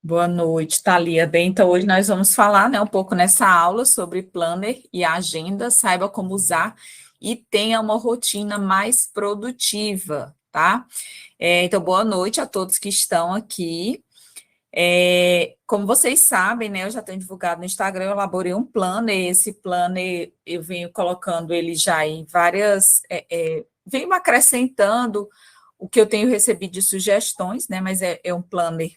Boa noite, Thalia. Bem, então hoje nós vamos falar, né, um pouco nessa aula sobre planner e agenda. Saiba como usar e tenha uma rotina mais produtiva, tá? Então, boa noite a todos que estão aqui. Como vocês sabem, né, eu já tenho divulgado no Instagram, eu elaborei um planner. Esse planner eu venho colocando ele já em várias, venho acrescentando o que eu tenho recebido de sugestões, né? Mas é um planner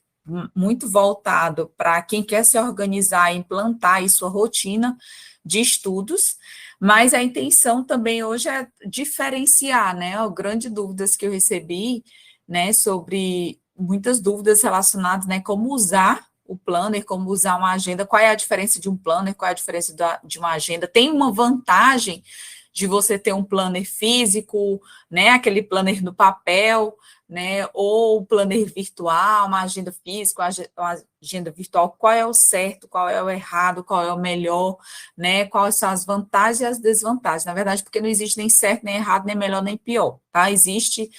muito voltado para quem quer se organizar e implantar aí sua rotina de estudos, mas a intenção também hoje é diferenciar, né? As grandes dúvidas que eu recebi, né, sobre muitas dúvidas relacionadas, né, como usar o planner, como usar uma agenda, qual é a diferença de um planner, qual é a diferença de uma agenda, tem uma vantagem de você ter um planner físico, né, aquele planner no papel, né, ou planner virtual, uma agenda física, uma agenda virtual, qual é o certo, qual é o errado, qual é o melhor, né, quais são as vantagens e as desvantagens, na verdade, porque não existe nem certo, nem errado, nem melhor, nem pior, tá? Existe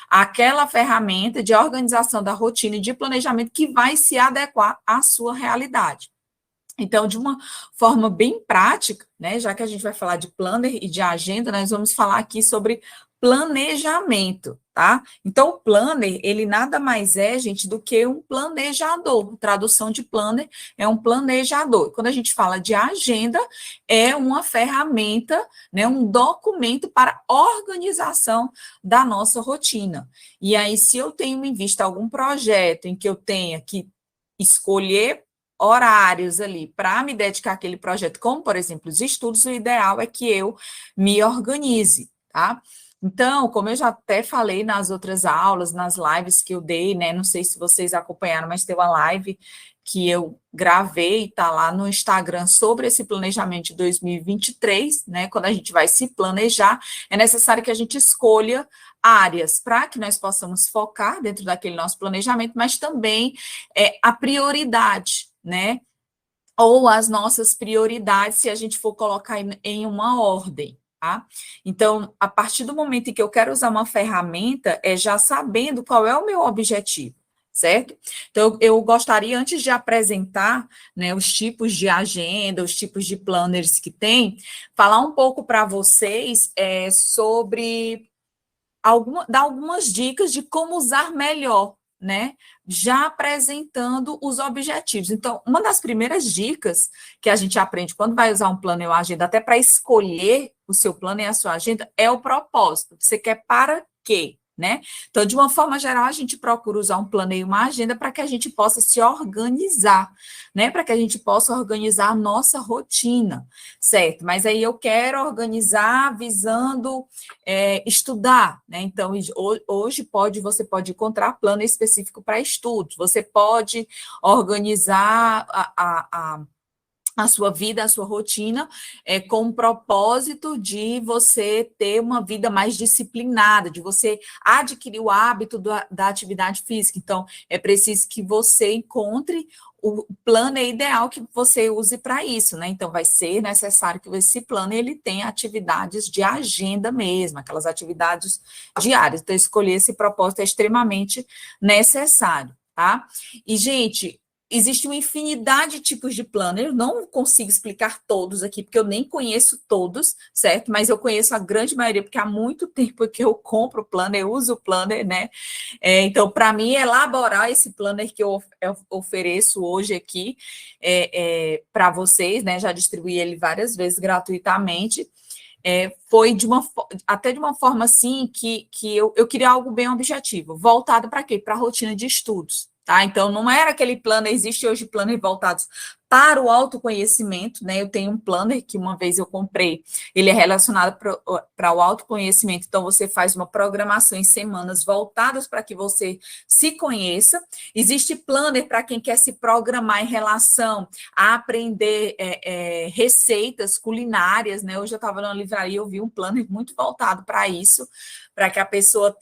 aquela ferramenta de organização da rotina e de planejamento que vai se adequar à sua realidade. Então, de uma forma bem prática, né, já que a gente vai falar de planner e de agenda, nós vamos falar aqui sobre planejamento, tá? Então, o planner, ele nada mais é, gente, do que um planejador. Tradução de planner é um planejador. Quando a gente fala de agenda, é uma ferramenta, né, um documento para organização da nossa rotina. E aí, se eu tenho em vista algum projeto em que eu tenha que escolher horários ali para me dedicar àquele projeto, como, por exemplo, os estudos, o ideal é que eu me organize, tá? Então, como eu já até falei nas outras aulas, nas lives que eu dei, né? Não sei se vocês acompanharam, mas tem uma live que eu gravei, tá lá no Instagram, sobre esse planejamento de 2023, né? Quando a gente vai se planejar, é necessário que a gente escolha áreas para que nós possamos focar dentro daquele nosso planejamento, mas também a prioridade, né? Ou as nossas prioridades, se a gente for colocar em uma ordem, tá? Então, a partir do momento em que eu quero usar uma ferramenta, é já sabendo qual é o meu objetivo, certo? Então, eu gostaria, antes de apresentar, né, os tipos de agenda, os tipos de planners que tem, falar um pouco para vocês sobre dar algumas dicas de como usar melhor, né? Já apresentando os objetivos. Então, uma das primeiras dicas que a gente aprende quando vai usar um plano e uma agenda, até para escolher o seu plano e a sua agenda, é o propósito. Você quer para quê? Né? Então, de uma forma geral, a gente procura usar um plano e uma agenda para que a gente possa se organizar, né? Para que a gente possa organizar a nossa rotina, certo? Mas aí eu quero organizar visando estudar, né? Então, hoje você pode encontrar plano específico para estudos, você pode organizar a sua vida, a sua rotina, com o propósito de você ter uma vida mais disciplinada, de você adquirir o hábito da atividade física. Então, é preciso que você encontre o plano ideal que você use para isso, né? Então, vai ser necessário que esse plano ele tenha atividades de agenda mesmo, aquelas atividades diárias. Então, escolher esse propósito é extremamente necessário, tá? E, gente, existe uma infinidade de tipos de planner, eu não consigo explicar todos aqui, porque eu nem conheço todos, certo? Mas eu conheço a grande maioria, porque há muito tempo que eu compro planner, eu uso o planner, né? Então, para mim, elaborar esse planner que eu ofereço hoje aqui para vocês, né? Já distribuí ele várias vezes gratuitamente. Foi até de uma forma assim que eu queria algo bem objetivo, voltado para quê? Para a rotina de estudos, tá? Então, não era aquele plano, existe hoje planos voltados para o autoconhecimento, né? Eu tenho um planner que uma vez eu comprei, ele é relacionado para o autoconhecimento, então você faz uma programação em semanas voltadas para que você se conheça. Existe planner para quem quer se programar em relação a aprender receitas culinárias, né? Hoje eu estava na livraria e eu vi um planner muito voltado para isso, para que a pessoa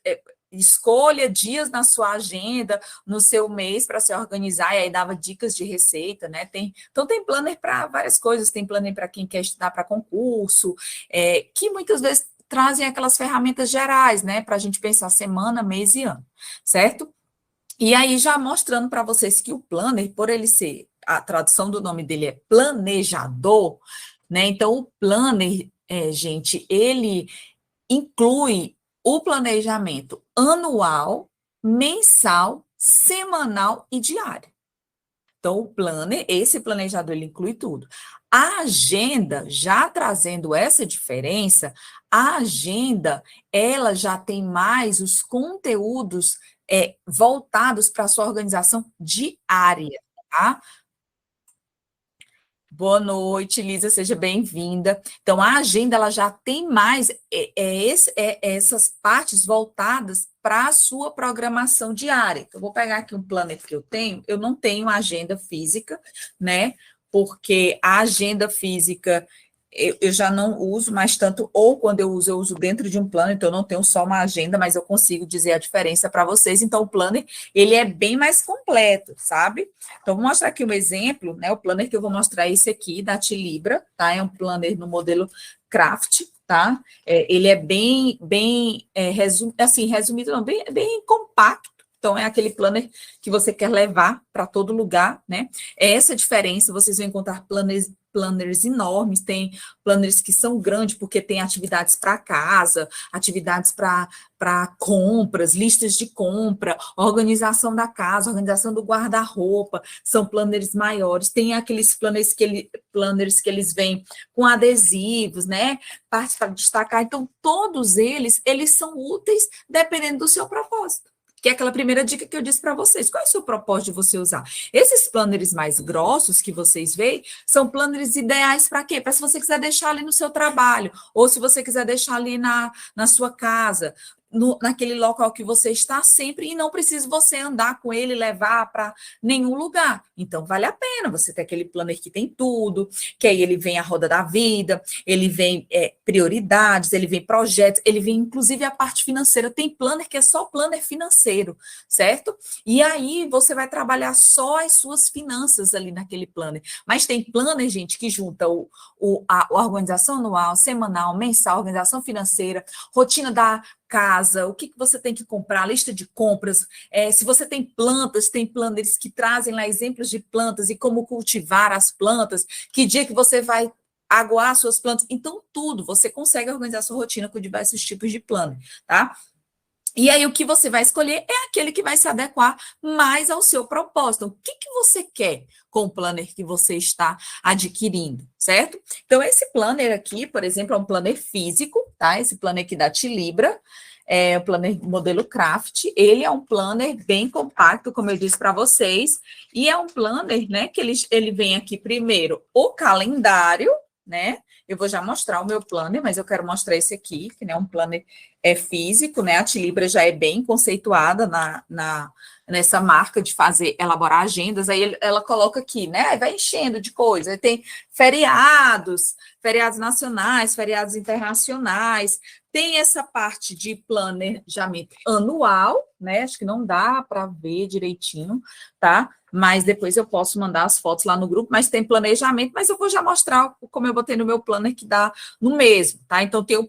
escolha dias na sua agenda, no seu mês, para se organizar, e aí dava dicas de receita, né? Então, tem planner para várias coisas, tem planner para quem quer estudar para concurso, que muitas vezes trazem aquelas ferramentas gerais, né? Para a gente pensar semana, mês e ano, certo? E aí, já mostrando para vocês que o planner, por ele ser, a tradução do nome dele é planejador, né? Então, o planner, gente, ele inclui o planejamento anual, mensal, semanal e diário. Então, o planner, esse planejador, ele inclui tudo. A agenda, já trazendo essa diferença, a agenda, ela já tem mais os conteúdos voltados para a sua organização diária, tá? Boa noite, Lisa, seja bem-vinda. Então, a agenda ela já tem mais essas partes voltadas para a sua programação diária. Então, eu vou pegar aqui um planner que eu não tenho agenda física, né? Porque a agenda física eu já não uso mais tanto, ou quando eu uso dentro de um plano, então eu não tenho só uma agenda, mas eu consigo dizer a diferença para vocês. Então, o planner, ele é bem mais completo, sabe? Então, vou mostrar aqui um exemplo, né? O planner que eu vou mostrar é esse aqui, da Tilibra, tá? É um planner no modelo Craft, tá? Ele é resumido, não, bem compacto. Então, é aquele planner que você quer levar para todo lugar, né? É essa diferença, vocês vão encontrar planners enormes, tem planners que são grandes, porque tem atividades para casa, atividades para compras, listas de compra, organização da casa, organização do guarda-roupa, são planners maiores, tem aqueles planners que eles vêm com adesivos, né? Partes para destacar, então todos eles são úteis dependendo do seu propósito. Que é aquela primeira dica que eu disse para vocês. Qual é o seu propósito de você usar? Esses planners mais grossos que vocês veem são planners ideais para quê? Para se você quiser deixar ali no seu trabalho, ou se você quiser deixar ali na sua casa, naquele local que você está sempre, e não precisa você andar com ele, levar para nenhum lugar. Então, vale a pena você ter aquele planner que tem tudo, que aí ele vem a roda da vida, ele vem prioridades, ele vem projetos, ele vem inclusive a parte financeira. Tem planner que é só planner financeiro, certo? E aí você vai trabalhar só as suas finanças ali naquele planner. Mas tem planner, gente, que junta a organização anual, semanal, mensal, organização financeira, rotina da casa, o que você tem que comprar, lista de compras, se você tem plantas, tem planners que trazem lá exemplos de plantas e como cultivar as plantas, que dia que você vai aguar suas plantas, então tudo, você consegue organizar sua rotina com diversos tipos de plano, tá? E aí, o que você vai escolher é aquele que vai se adequar mais ao seu propósito. O que você quer com o planner que você está adquirindo, certo? Então, esse planner aqui, por exemplo, é um planner físico, tá? Esse planner aqui da Tilibra, é o planner modelo Craft. Ele é um planner bem compacto, como eu disse para vocês, e é um planner, né, que ele vem aqui primeiro o calendário, né? Eu vou já mostrar o meu planner, mas eu quero mostrar esse aqui, que é um planner físico, né? A Tilibra já é bem conceituada nessa marca de elaborar agendas, aí ela coloca aqui, né? Aí vai enchendo de coisa. Aí tem feriados nacionais, feriados internacionais, tem essa parte de planejamento anual, né? Acho que não dá para ver direitinho, tá? Mas depois eu posso mandar as fotos lá no grupo, mas tem planejamento, mas eu vou já mostrar como eu botei no meu planner que dá no mesmo, tá? Então tem o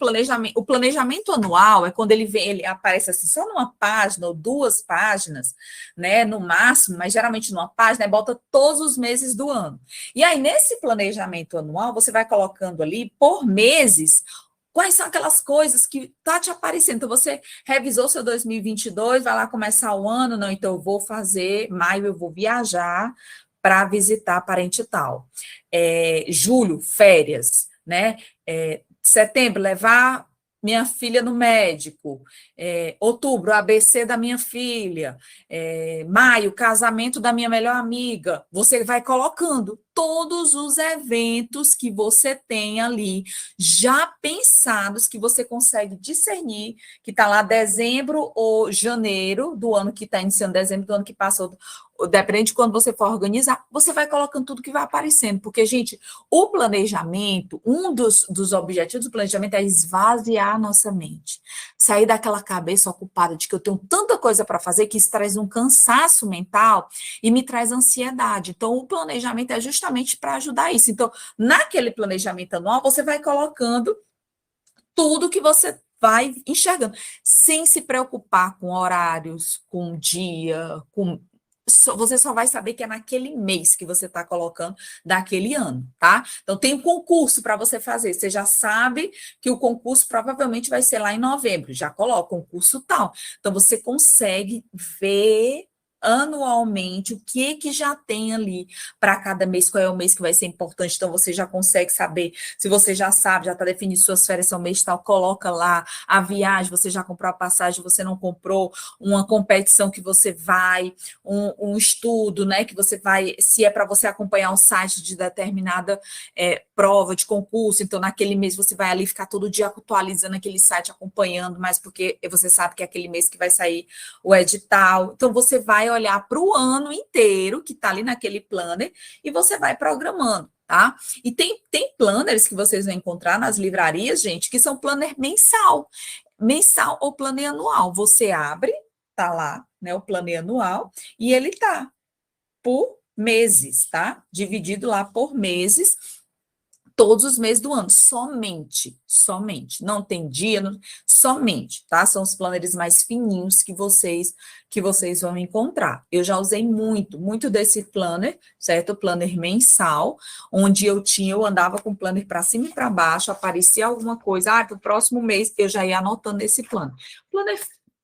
planejamento anual é quando ele aparece assim só numa página ou duas páginas, né, no máximo, mas geralmente numa página, bota todos os meses do ano. E aí nesse planejamento anual você vai colocando ali por meses quais são aquelas coisas que tá te aparecendo? Então, você revisou seu 2022, vai lá começar o ano, não, então eu vou fazer, maio eu vou viajar para visitar parente e tal. Julho, férias, né? Setembro, levar minha filha no médico. Outubro, ABC da minha filha. Maio, casamento da minha melhor amiga. Você vai colocando todos os eventos que você tem ali, já pensados, que você consegue discernir, que está lá dezembro ou janeiro do ano que está iniciando, dezembro do ano que passou, depende de quando você for organizar, você vai colocando tudo que vai aparecendo, porque, gente, o planejamento, um dos objetivos do planejamento é esvaziar a nossa mente, sair daquela cabeça ocupada de que eu tenho tanta coisa para fazer que isso traz um cansaço mental e me traz ansiedade. Então, o planejamento é justamente para ajudar isso. Então, naquele planejamento anual, você vai colocando tudo que você vai enxergando, sem se preocupar com horários, com dia, com você só vai saber que é naquele mês que você está colocando daquele ano, tá? Então, tem um concurso para você fazer. Você já sabe que o concurso provavelmente vai ser lá em novembro. Já coloca concurso tal. Então, você consegue ver anualmente o que já tem ali para cada mês, qual é o mês que vai ser importante. Então, você já consegue saber, se você já sabe, já está definido suas férias são mês tal, coloca lá a viagem, você já comprou a passagem, você não comprou, uma competição que você vai, um estudo, né, que você vai, se é para você acompanhar um site de determinada prova de concurso, então naquele mês você vai ali ficar todo dia atualizando aquele site, acompanhando, mas porque você sabe que é aquele mês que vai sair o edital, então você vai olhar para o ano inteiro, que está ali naquele planner, e você vai programando, tá? E tem planners que vocês vão encontrar nas livrarias, gente, que são planner mensal ou planner anual, você abre, tá lá, né, o planner anual, e ele tá por meses, tá? Dividido lá por meses, todos os meses do ano, somente, não tem dia, somente, tá? São os planners mais fininhos que vocês vão encontrar. Eu já usei muito desse planner, certo? O planner mensal, onde eu andava com o planner para cima e para baixo, aparecia alguma coisa, para o próximo mês eu já ia anotando esse planner. Planner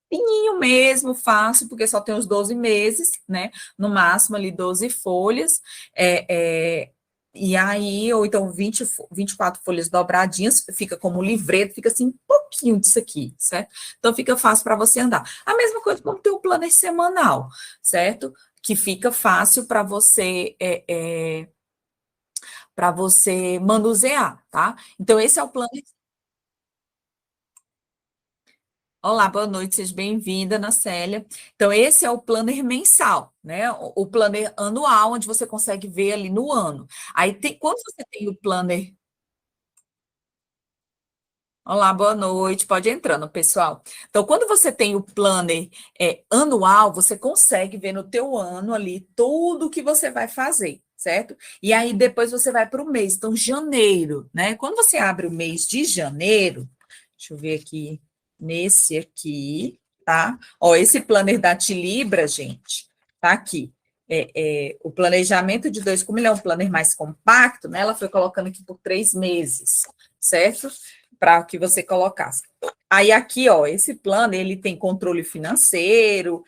fininho mesmo, fácil, porque só tem os 12 meses, né? No máximo ali 12 folhas, e aí, ou então 24 folhas dobradinhas, fica como livreto, fica assim um pouquinho disso aqui, certo? Então, fica fácil para você andar. A mesma coisa como ter o planner semanal, certo? Que fica fácil para você manusear, tá? Então, esse é o planner. Olá, boa noite, seja bem-vinda, Ana Célia. Então, esse é o planner mensal, né? O planner anual, onde você consegue ver ali no ano. Aí, quando você tem o planner. Olá, boa noite, pode ir entrando, pessoal. Então, quando você tem o planner anual, você consegue ver no teu ano ali tudo o que você vai fazer, certo? E aí, depois você vai para o mês. Então, janeiro, né? Quando você abre o mês de janeiro, deixa eu ver aqui, nesse aqui, tá? Ó, esse planner da Tilibra, gente, tá aqui. O planejamento de dois, como ele é um planner mais compacto, né? Ela foi colocando aqui por 3 meses, certo? Para que você colocasse. Aí aqui, ó, esse plano, ele tem controle financeiro,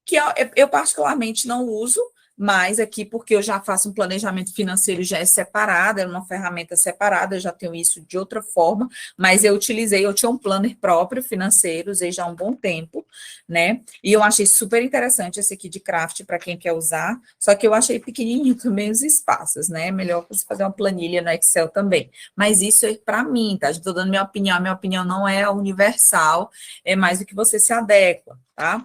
que eu particularmente não uso mais aqui, porque eu já faço um planejamento financeiro, já é separado, é uma ferramenta separada, eu já tenho isso de outra forma, mas eu tinha um planner próprio financeiro, usei já há um bom tempo, né? E eu achei super interessante esse aqui de craft para quem quer usar, só que eu achei pequenininho também os espaços, né? Melhor você fazer uma planilha no Excel também. Mas isso é para mim, tá? Estou dando a minha opinião não é universal, é mais do que você se adequa, tá?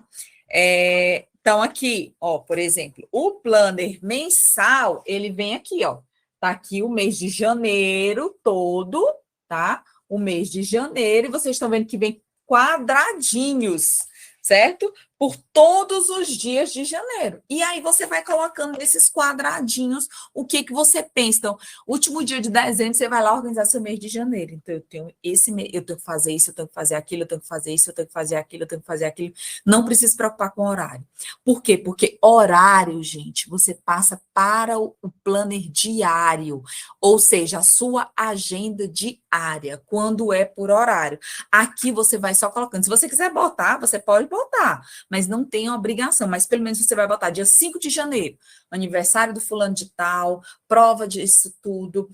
Então, aqui, ó, por exemplo, o planner mensal, ele vem aqui, ó. Tá aqui o mês de janeiro todo, tá? O mês de janeiro, e vocês estão vendo que vem quadradinhos, certo? Por todos os dias de janeiro. E aí você vai colocando nesses quadradinhos o que você pensa. Então, último dia de dezembro, você vai lá organizar seu mês de janeiro. Então, eu tenho esse mês, eu tenho que fazer isso, eu tenho que fazer aquilo, eu tenho que fazer isso, eu tenho que fazer aquilo, eu tenho que fazer aquilo. Não precisa se preocupar com horário. Por quê? Porque horário, gente, você passa para o planner diário, ou seja, a sua agenda diária, quando é por horário. Aqui você vai só colocando. Se você quiser botar, você pode botar, mas não tem obrigação. Mas pelo menos você vai botar dia 5 de janeiro, aniversário do fulano de tal, prova disso tudo,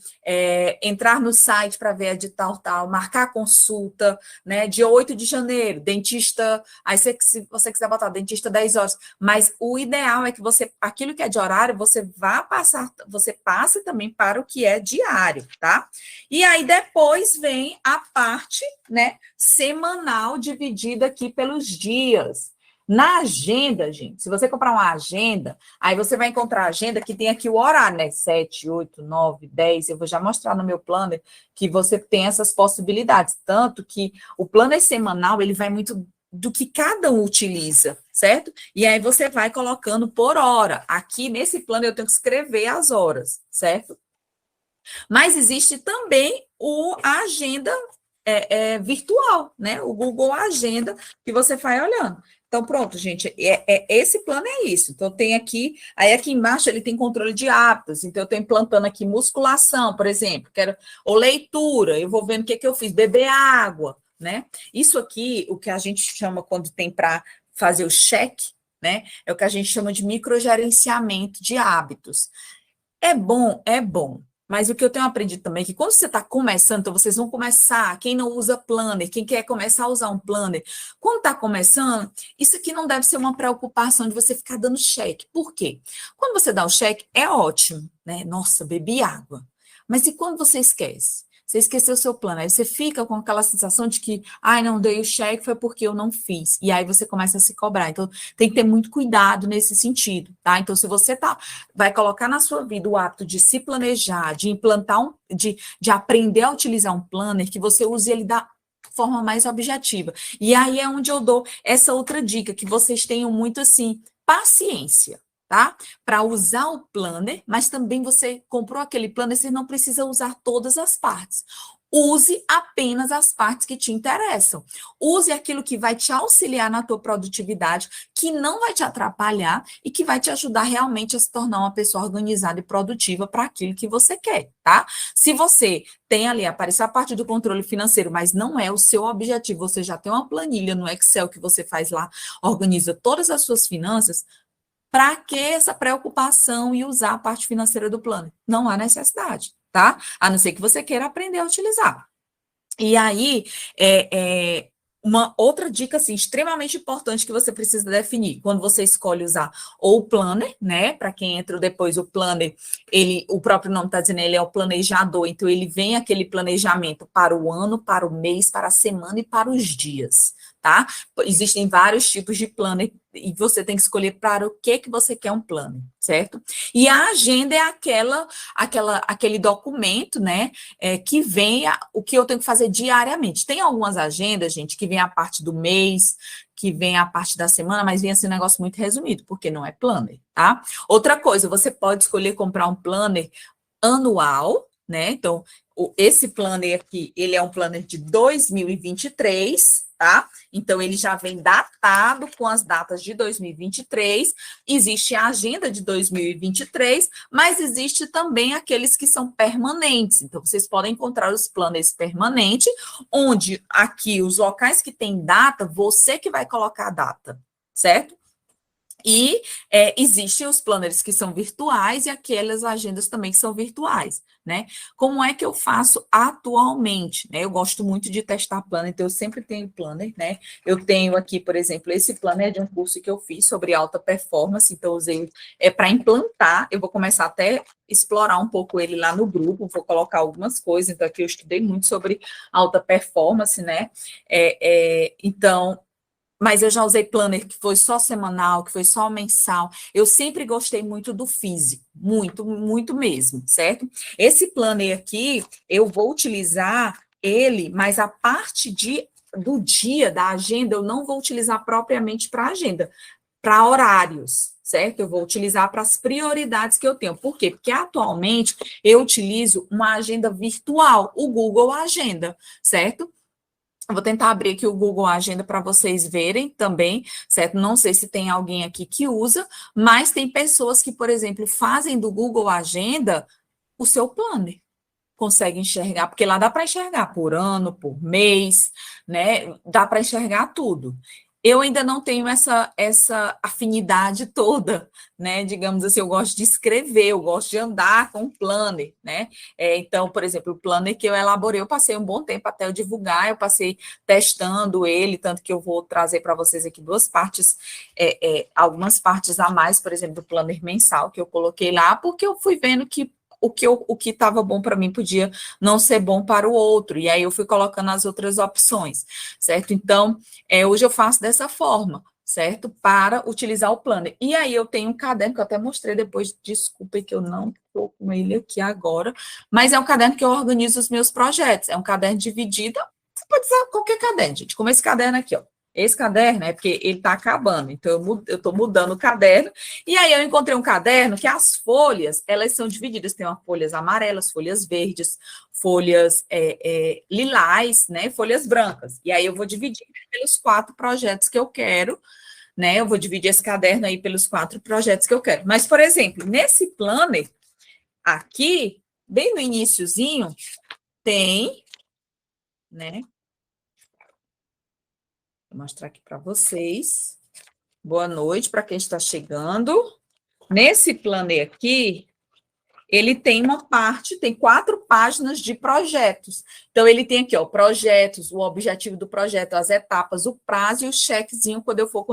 entrar no site para ver a de tal, marcar consulta, né? Dia 8 de janeiro, dentista, aí se você quiser botar dentista 10 horas, mas o ideal é que aquilo que é de horário, você passe também para o que é diário, tá? E aí depois vem a parte, né, semanal dividida aqui pelos dias. Na agenda, gente, se você comprar uma agenda, aí você vai encontrar a agenda que tem aqui o horário, né? 7, 8, 9, 10. Eu vou já mostrar no meu planner que você tem essas possibilidades. Tanto que o planner semanal, ele vai muito do que cada um utiliza, certo? E aí você vai colocando por hora. Aqui nesse plano eu tenho que escrever as horas, certo? Mas existe também a agenda virtual, né? O Google Agenda que você vai olhando. Então, pronto, gente, esse plano é isso. Então, tem aqui, aí aqui embaixo ele tem controle de hábitos. Então, eu estou implantando aqui musculação, por exemplo, ou leitura, eu vou vendo o que, que eu fiz, beber água, né? Isso aqui, o que a gente chama quando tem para fazer o cheque, né? É o que a gente chama de microgerenciamento de hábitos. É bom, é bom. Mas o que eu tenho aprendido também é que quando você está começando, então vocês vão começar, quem não usa planner, quem quer começar a usar um planner, quando está começando, isso aqui não deve ser uma preocupação de você ficar dando cheque. Por quê? Quando você dá o cheque, é ótimo, né? Nossa, bebi água. Mas e quando você esquece? Você esqueceu o seu plano, aí você fica com aquela sensação de que, ai, não dei o cheque, foi porque eu não fiz. E aí você começa a se cobrar. Então, tem que ter muito cuidado nesse sentido, tá? Então, se você vai colocar na sua vida o hábito de se planejar, de implantar de aprender a utilizar um planner, que você use ele da forma mais objetiva. E aí é onde eu dou essa outra dica, que vocês tenham muito assim, paciência, tá? Para usar o planner, mas também você comprou aquele planner, você não precisa usar todas as partes. Use apenas as partes que te interessam. Use aquilo que vai te auxiliar na tua produtividade, que não vai te atrapalhar e que vai te ajudar realmente a se tornar uma pessoa organizada e produtiva para aquilo que você quer, tá? Se você tem ali, aparecer a parte do controle financeiro, mas não é o seu objetivo, você já tem uma planilha no Excel que você faz lá, organiza todas as suas finanças, para que essa preocupação e usar a parte financeira do plano? Não há necessidade, tá? A não ser que você queira aprender a utilizar. E aí, uma outra dica, assim, extremamente importante que você precisa definir, quando você escolhe usar ou o planner, né, para quem entra depois, o planner, o próprio nome está dizendo, ele é o planejador, então ele vem aquele planejamento para o ano, para o mês, para a semana e para os dias, tá? Existem vários tipos de planner e você tem que escolher para o que você quer um planner, certo? E a agenda é aquele documento, né, que vem o que eu tenho que fazer diariamente. Tem algumas agendas, gente, que vem a parte do mês, que vem a parte da semana, mas vem assim um negócio muito resumido, porque não é planner, tá? Outra coisa, você pode escolher comprar um planner anual, né? Então, esse planner aqui, ele é um planner de 2023, tá? Então, ele já vem datado com as datas de 2023, existe a agenda de 2023, mas existe também aqueles que são permanentes. Então, vocês podem encontrar os planners permanentes, onde aqui os locais que tem data, você que vai colocar a data, certo? E existem os planners que são virtuais e aquelas agendas também que são virtuais, né? Como é que eu faço atualmente? Né? Eu gosto muito de testar planner, então eu sempre tenho planner, né? Eu tenho aqui, por exemplo, esse planner de um curso que eu fiz sobre alta performance, então eu usei para implantar, eu vou começar até explorar um pouco ele lá no grupo, vou colocar algumas coisas, então aqui eu estudei muito sobre alta performance, né? Então, mas eu já usei planner que foi só semanal, que foi só mensal. Eu sempre gostei muito do físico, muito, muito mesmo, certo? Esse planner aqui, eu vou utilizar ele, mas a parte do dia, da agenda, eu não vou utilizar propriamente para agenda, para horários, certo? Eu vou utilizar para as prioridades que eu tenho. Por quê? Porque atualmente eu utilizo uma agenda virtual, o Google Agenda, certo? Eu vou tentar abrir aqui o Google Agenda para vocês verem também, certo? Não sei se tem alguém aqui que usa, mas tem pessoas que, por exemplo, fazem do Google Agenda o seu planner. Consegue enxergar, porque lá dá para enxergar por ano, por mês, né? Dá para enxergar tudo. Eu ainda não tenho essa afinidade toda, né? Digamos assim, eu gosto de escrever, eu gosto de andar com o planner, né? Então, por exemplo, o planner que eu elaborei, eu passei um bom tempo até eu divulgar, eu passei testando ele, tanto que eu vou trazer para vocês aqui duas partes, algumas partes a mais, por exemplo, do planner mensal que eu coloquei lá, porque eu fui vendo que o que estava bom para mim podia não ser bom para o outro, e aí eu fui colocando as outras opções, certo? Então, hoje eu faço dessa forma, certo? Para utilizar o planner. E aí eu tenho um caderno que eu até mostrei depois, desculpe que eu não estou com ele aqui agora, mas é um caderno que eu organizo os meus projetos, é um caderno dividido, você pode usar qualquer caderno, gente, como esse caderno aqui, ó. Esse caderno é porque ele está acabando, então eu estou mudando o caderno, e aí eu encontrei um caderno que as folhas, elas são divididas, tem folhas amarelas, folhas verdes, folhas lilás, né, folhas brancas, e aí eu vou dividir pelos 4 projetos que eu quero, né, eu vou dividir esse caderno aí pelos 4 projetos que eu quero. Mas, por exemplo, nesse planner, aqui, bem no iniciozinho, tem, né, vou mostrar aqui para vocês. Boa noite para quem está chegando. Nesse planner aqui, ele tem uma parte, tem 4 páginas de projetos. Então, ele tem aqui, ó, projetos, o objetivo do projeto, as etapas, o prazo e o chequezinho quando eu for,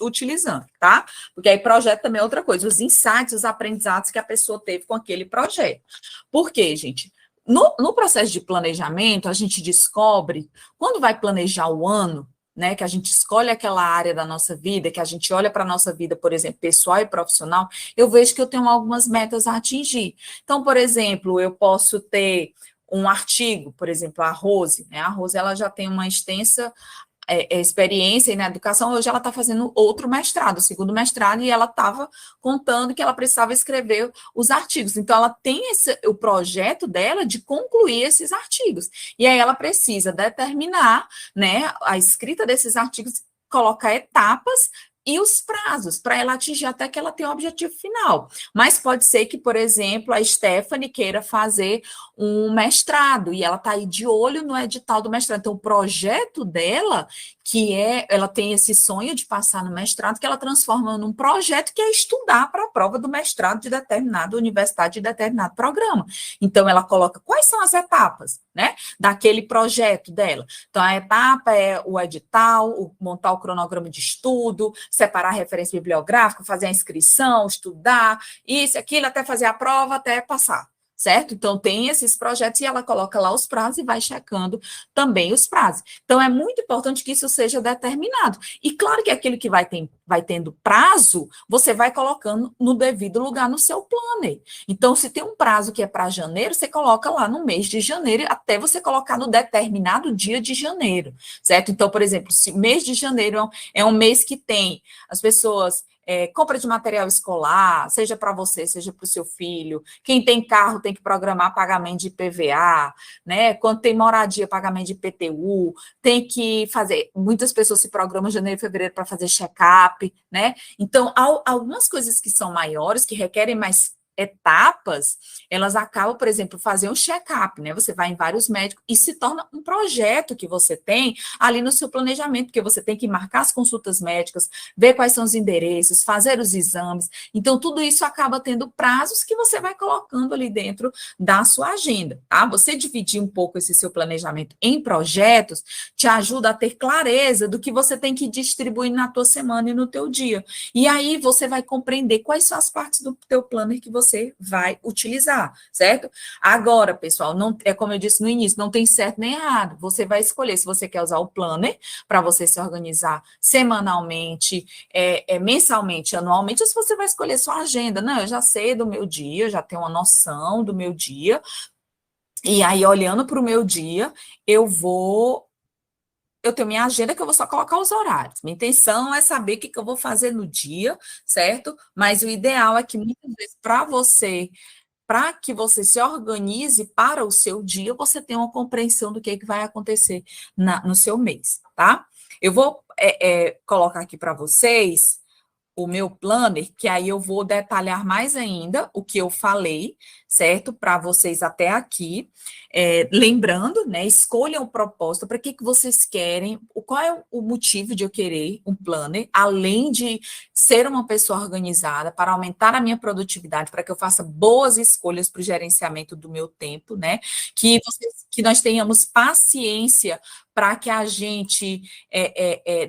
utilizando, tá? Porque aí projeto também é outra coisa, os insights, os aprendizados que a pessoa teve com aquele projeto. Por quê, gente? No processo de planejamento, a gente descobre, quando vai planejar o ano, né, que a gente escolhe aquela área da nossa vida, que a gente olha para a nossa vida, por exemplo, pessoal e profissional, eu vejo que eu tenho algumas metas a atingir. Então, por exemplo, eu posso ter um artigo, por exemplo, a Rose, né? A Rose ela já tem uma extensa experiência na educação, hoje ela está fazendo outro mestrado, segundo mestrado, e ela estava contando que ela precisava escrever os artigos. Então, ela tem o projeto dela de concluir esses artigos. E aí ela precisa determinar, né, a escrita desses artigos, colocar etapas e os prazos para ela atingir até que ela tenha o objetivo final. Mas pode ser que, por exemplo, a Stephanie queira fazer um mestrado e ela está aí de olho no edital do mestrado. Então, o projeto dela, ela tem esse sonho de passar no mestrado, que ela transforma num projeto que é estudar para a prova do mestrado de determinada universidade, de determinado programa. Então, ela coloca quais são as etapas, né, daquele projeto dela. Então, a etapa é o edital, montar o cronograma de estudo, separar a referência bibliográfica, fazer a inscrição, estudar, isso, aquilo, até fazer a prova, até passar. Certo? Então, tem esses projetos e ela coloca lá os prazos e vai checando também os prazos. Então, é muito importante que isso seja determinado. E claro que aquilo que vai tendo prazo, você vai colocando no devido lugar no seu planner. Então, se tem um prazo que é para janeiro, você coloca lá no mês de janeiro, até você colocar no determinado dia de janeiro, certo? Então, por exemplo, se mês de janeiro é um mês que tem as pessoas... compra de material escolar, seja para você, seja para o seu filho. Quem tem carro tem que programar pagamento de IPVA, né? Quando tem moradia, pagamento de IPTU, tem que fazer. Muitas pessoas se programam em janeiro e fevereiro para fazer check-up, né? Então, algumas coisas que são maiores, que requerem mais etapas, elas acabam, por exemplo, fazer um check-up, né? Você vai em vários médicos e se torna um projeto que você tem ali no seu planejamento, porque você tem que marcar as consultas médicas, ver quais são os endereços, fazer os exames. Então, tudo isso acaba tendo prazos que você vai colocando ali dentro da sua agenda, tá? Você dividir um pouco esse seu planejamento em projetos te ajuda a ter clareza do que você tem que distribuir na tua semana e no teu dia. E aí você vai compreender quais são as partes do teu planner que você vai utilizar, certo? Agora, pessoal, não é como eu disse no início, não tem certo nem errado. Você vai escolher se você quer usar o planner para você se organizar semanalmente, mensalmente, anualmente, ou se você vai escolher sua agenda. Não, eu já sei do meu dia, eu já tenho uma noção do meu dia, e aí, olhando para o meu dia, eu tenho minha agenda que eu vou só colocar os horários. Minha intenção é saber o que eu vou fazer no dia, certo? Mas o ideal é que muitas vezes para que você se organize para o seu dia, você tenha uma compreensão do que vai acontecer no seu mês, tá? Eu vou colocar aqui para vocês o meu planner, que aí eu vou detalhar mais ainda o que eu falei, certo? Para vocês até aqui. Lembrando, né? Escolham o propósito, para que vocês querem, qual é o motivo de eu querer um planner, além de ser uma pessoa organizada, para aumentar a minha produtividade, para que eu faça boas escolhas para o gerenciamento do meu tempo, né? Que nós tenhamos paciência para que a gente,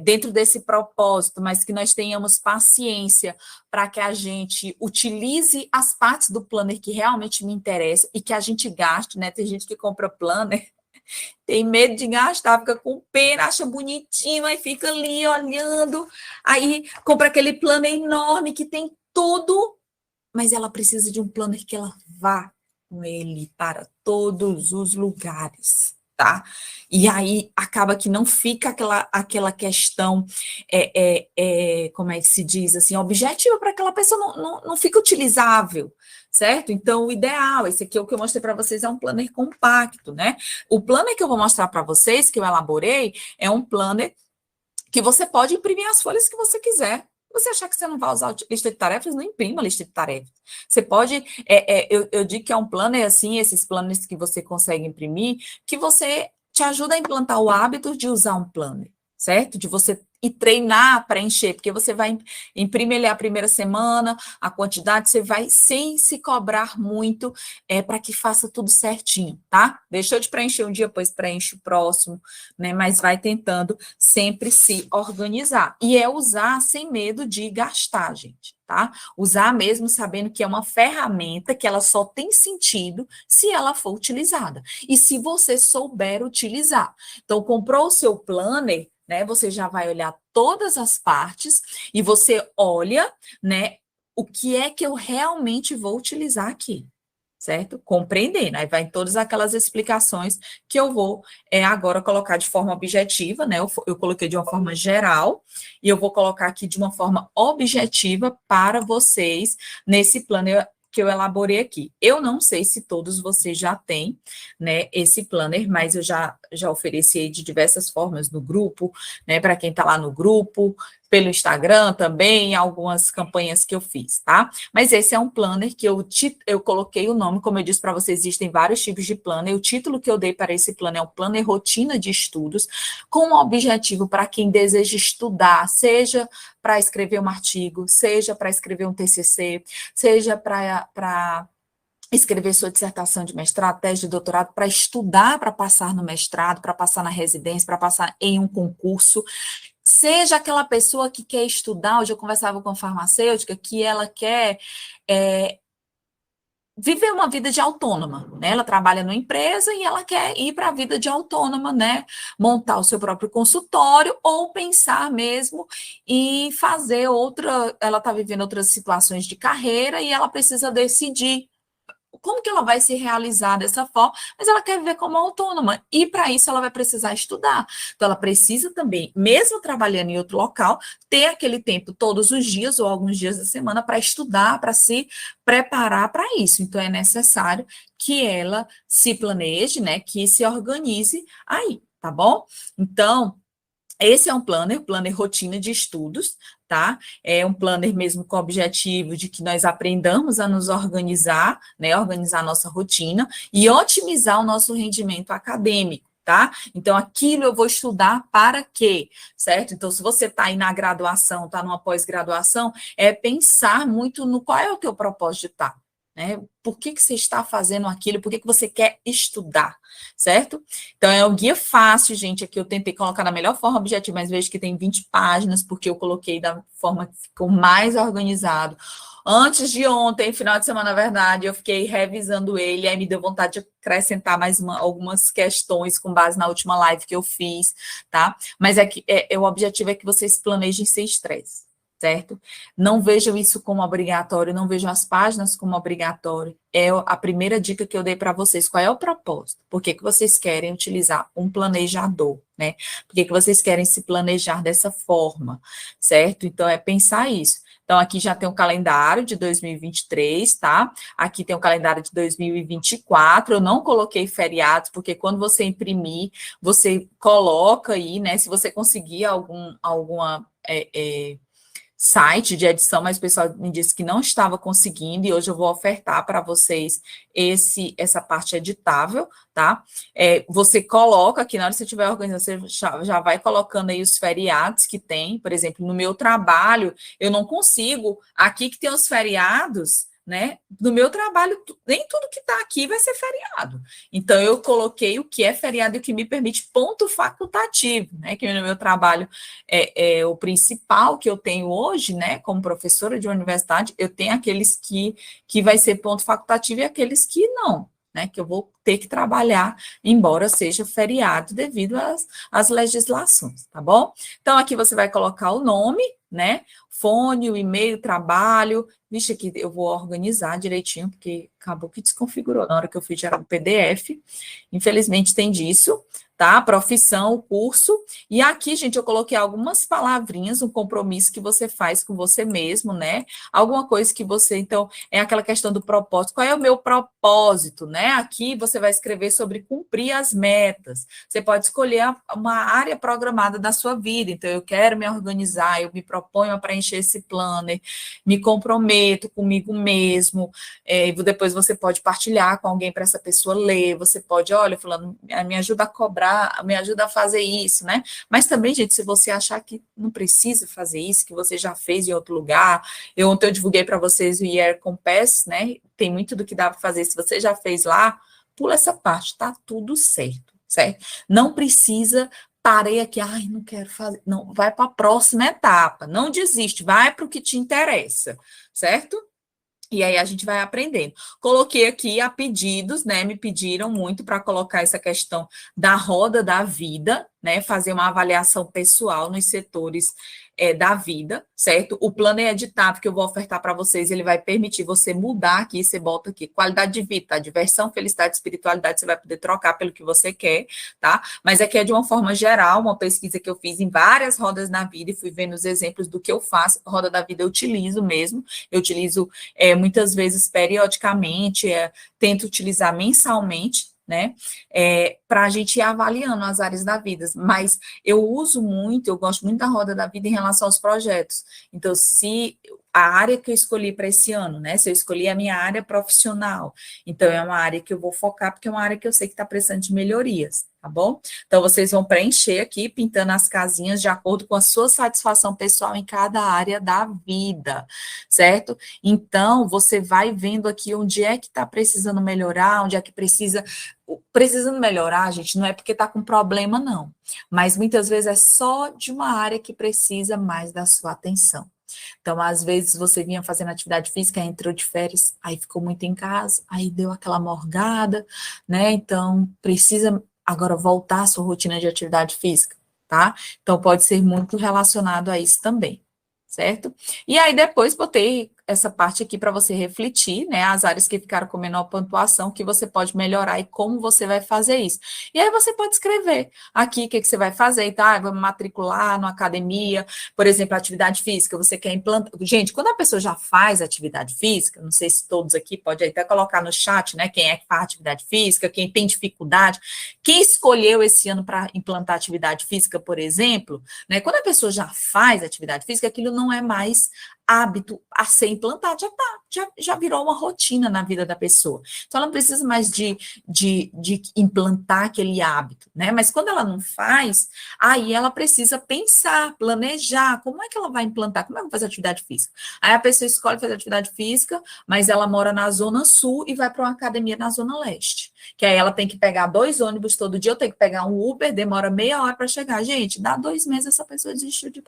dentro desse propósito, mas que nós tenhamos paciência para que a gente utilize as partes do planner que realmente me interessam e que a gente gaste, né? Tem gente que compra planner, tem medo de gastar, fica com pena, acha bonitinho, aí fica ali olhando, aí compra aquele planner enorme que tem tudo, mas ela precisa de um planner que ela vá com ele para todos os lugares. tá? E aí acaba que não fica aquela questão, como é que se diz assim, objetiva para aquela pessoa, não fica utilizável, certo? Então, o ideal, esse aqui é o que eu mostrei para vocês, é um planner compacto, né? O planner que eu vou mostrar para vocês, que eu elaborei, é um planner que você pode imprimir as folhas que você quiser. Você achar que você não vai usar a lista de tarefas, não imprima a lista de tarefas. Você pode, eu digo que é um planner assim, esses planners que você consegue imprimir, que você te ajuda a implantar o hábito de usar um planner, certo? De você e treinar para encher, porque você vai imprimir ele a primeira semana, a quantidade, você vai sem se cobrar muito, para que faça tudo certinho, tá? Deixou de preencher um dia, depois preenche o próximo, né? Mas vai tentando sempre se organizar. E é usar sem medo de gastar, gente, tá? Usar mesmo sabendo que é uma ferramenta que ela só tem sentido se ela for utilizada. E se você souber utilizar. Então, comprou o seu planner, né? Você já vai olhar todas as partes e você olha, né? O que é que eu realmente vou utilizar aqui, certo? Compreendendo. Aí vai em todas aquelas explicações que eu vou agora colocar de forma objetiva, né? Eu coloquei de uma forma geral e eu vou colocar aqui de uma forma objetiva para vocês nesse plano que eu elaborei aqui. Eu não sei se todos vocês já têm, né, esse planner, mas eu já ofereci de diversas formas no grupo, né, para quem está lá no grupo, pelo Instagram também, algumas campanhas que eu fiz, tá? Mas esse é um planner que eu coloquei o nome, como eu disse para vocês, existem vários tipos de planner. O título que eu dei para esse planner é um planner rotina de estudos, com um objetivo para quem deseja estudar, seja para escrever um artigo, seja para escrever um TCC, seja para escrever sua dissertação de mestrado, tese de doutorado, para estudar, para passar no mestrado, para passar na residência, para passar em um concurso. Seja aquela pessoa que quer estudar, hoje eu conversava com a farmacêutica, que ela quer viver uma vida de autônoma, né? Ela trabalha numa empresa e ela quer ir para a vida de autônoma, né? Montar o seu próprio consultório ou pensar mesmo em fazer outra, ela está vivendo outras situações de carreira e ela precisa decidir como que ela vai se realizar dessa forma, mas ela quer viver como autônoma, e para isso ela vai precisar estudar. Então, ela precisa também, mesmo trabalhando em outro local, ter aquele tempo todos os dias ou alguns dias da semana para estudar, para se preparar para isso. Então, é necessário que ela se planeje, né, que se organize aí, tá bom? Então, esse é um planner rotina de estudos, tá? É um planner mesmo com o objetivo de que nós aprendamos a nos organizar, né? Organizar a nossa rotina e otimizar o nosso rendimento acadêmico, tá? Então, aquilo eu vou estudar para quê, certo? Então, se você está aí na graduação, está numa pós-graduação, é pensar muito no qual é o teu propósito de estar. Né? Por que você está fazendo aquilo? Por que você quer estudar, certo? Então, é um guia fácil, gente. Aqui eu tentei colocar da melhor forma objetiva, mas vejo que tem 20 páginas, porque eu coloquei da forma que ficou mais organizado. Antes de ontem, final de semana, na verdade, eu fiquei revisando ele, aí me deu vontade de acrescentar mais algumas questões com base na última live que eu fiz, tá? Mas o objetivo é que vocês planejem sem estresse, certo? Não vejam isso como obrigatório, não vejam as páginas como obrigatório. É a primeira dica que eu dei para vocês. Qual é o propósito? Por que vocês querem utilizar um planejador, né? Por que vocês querem se planejar dessa forma, certo? Então, é pensar isso. Então, aqui já tem o calendário de 2023, tá? Aqui tem o calendário de 2024. Eu não coloquei feriados, porque quando você imprimir, você coloca aí, né? Se você conseguir alguma site de edição, mas o pessoal me disse que não estava conseguindo, e hoje eu vou ofertar para vocês essa parte editável, tá? Você coloca aqui, na hora que você estiver organizando, você já vai colocando aí os feriados que tem. Por exemplo, no meu trabalho, eu não consigo, aqui que tem os feriados, né? No meu trabalho, nem tudo que está aqui vai ser feriado. Então, eu coloquei o que é feriado e o que me permite ponto facultativo, né? Que no meu trabalho é o principal que eu tenho hoje, né? Como professora de universidade, eu tenho aqueles que vai ser ponto facultativo e aqueles que não, né? Que eu vou ter que trabalhar, embora seja feriado devido às legislações, tá bom? Então, aqui você vai colocar o nome, né? Fone, o e-mail, trabalho. Vixe, aqui eu vou organizar direitinho, porque acabou que desconfigurou na hora que eu fui gerar o PDF. Infelizmente tem disso, tá? Profissão, curso. E aqui, gente, eu coloquei algumas palavrinhas, um compromisso que você faz com você mesmo, né? Alguma coisa que você, então, é aquela questão do propósito. Qual é o meu propósito, né? Aqui você vai escrever sobre cumprir as metas. Você pode escolher uma área programada da sua vida. Então, eu quero me organizar, eu me proponho a preencher esse planner, me comprometo comigo mesmo. Depois você pode partilhar com alguém para essa pessoa ler. Você pode, olha, fulano, me ajuda a cobrar, me ajuda a fazer isso, né? Mas também, gente, se você achar que não precisa fazer isso, que você já fez em outro lugar, ontem eu divulguei para vocês o Year Compass, né? Tem muito do que dá para fazer. Se você já fez lá, pula essa parte, tá tudo certo, certo? Não precisa, parei aqui, ai, não quero fazer. Não, vai para a próxima etapa, não desiste, vai para o que te interessa, certo? E aí a gente vai aprendendo. Coloquei aqui a pedidos, né? Me pediram muito para colocar essa questão da roda da vida, né? Fazer uma avaliação pessoal nos setores da vida, certo? O plano editável que eu vou ofertar para vocês, ele vai permitir você mudar aqui, você bota aqui, qualidade de vida, tá? Diversão, felicidade, espiritualidade, você vai poder trocar pelo que você quer, tá? Mas aqui é de uma forma geral, uma pesquisa que eu fiz em várias rodas na vida e fui vendo os exemplos do que eu faço. Roda da vida eu utilizo mesmo, eu utilizo muitas vezes periodicamente, tento utilizar mensalmente, né, para a gente ir avaliando as áreas da vida, mas eu uso muito, eu gosto muito da roda da vida em relação aos projetos. Então, se a área que eu escolhi para esse ano, né, se eu escolhi a minha área profissional, então é uma área que eu vou focar, porque é uma área que eu sei que está precisando de melhorias, tá bom? Então, vocês vão preencher aqui, pintando as casinhas de acordo com a sua satisfação pessoal em cada área da vida, certo? Então, você vai vendo aqui onde é que está precisando melhorar, onde é que precisa. Precisando melhorar, gente, não é porque está com problema, não. Mas muitas vezes é só de uma área que precisa mais da sua atenção. Então, às vezes, você vinha fazendo atividade física, entrou de férias, aí ficou muito em casa, aí deu aquela morgada, né? Então, precisa agora voltar à sua rotina de atividade física, tá? Então, pode ser muito relacionado a isso também, certo? E aí, depois, botei essa parte aqui para você refletir, né, as áreas que ficaram com menor pontuação, que você pode melhorar e como você vai fazer isso. E aí você pode escrever aqui o que você vai fazer, tá? Vamos matricular numa academia, por exemplo, atividade física, você quer implantar. Gente, quando a pessoa já faz atividade física, não sei se todos aqui pode até colocar no chat, né, quem é que faz atividade física, quem tem dificuldade, quem escolheu esse ano para implantar atividade física, por exemplo, né, quando a pessoa já faz atividade física, aquilo não é mais hábito a ser implantado, já virou uma rotina na vida da pessoa. Então, ela não precisa mais de implantar aquele hábito, né? Mas quando ela não faz, aí ela precisa pensar, planejar, como é que ela vai implantar, como é que vai fazer atividade física? Aí a pessoa escolhe fazer atividade física, mas ela mora na Zona Sul e vai para uma academia na Zona Leste, que aí ela tem que pegar 2 ônibus todo dia, eu tenho que pegar um Uber, demora meia hora para chegar. Gente, dá 2 meses essa pessoa desistiu de ir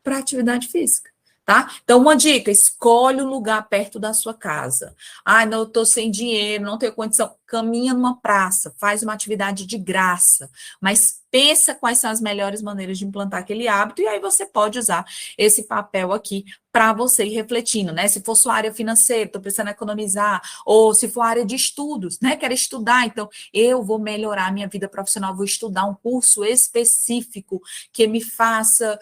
para atividade física. Tá? Então, uma dica, escolhe um lugar perto da sua casa. Ah, não, eu estou sem dinheiro, não tenho condição. Caminha numa praça, faz uma atividade de graça, mas pensa quais são as melhores maneiras de implantar aquele hábito, e aí você pode usar esse papel aqui para você ir refletindo, né? Se for sua área financeira, estou precisando economizar, ou se for área de estudos, né? Quero estudar, então eu vou melhorar a minha vida profissional, vou estudar um curso específico que me faça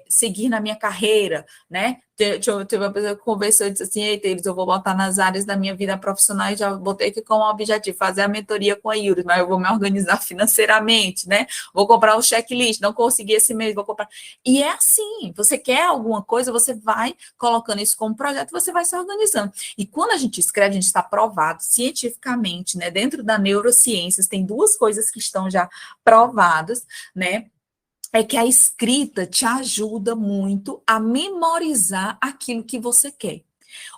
seguir na minha carreira, né? Teve uma pessoa que conversou e disse assim, eita, eu vou botar nas áreas da minha vida profissional e já botei aqui como objetivo fazer a mentoria com a Iuris, mas eu vou me organizar financeiramente, né? Vou comprar um checklist, não consegui esse mês, vou comprar. E é assim, você quer alguma coisa, você vai colocando isso como projeto, você vai se organizando. E quando a gente escreve, a gente está provado cientificamente, né? Dentro da neurociências, tem 2 coisas que estão já provadas, né? É que a escrita te ajuda muito a memorizar aquilo que você quer.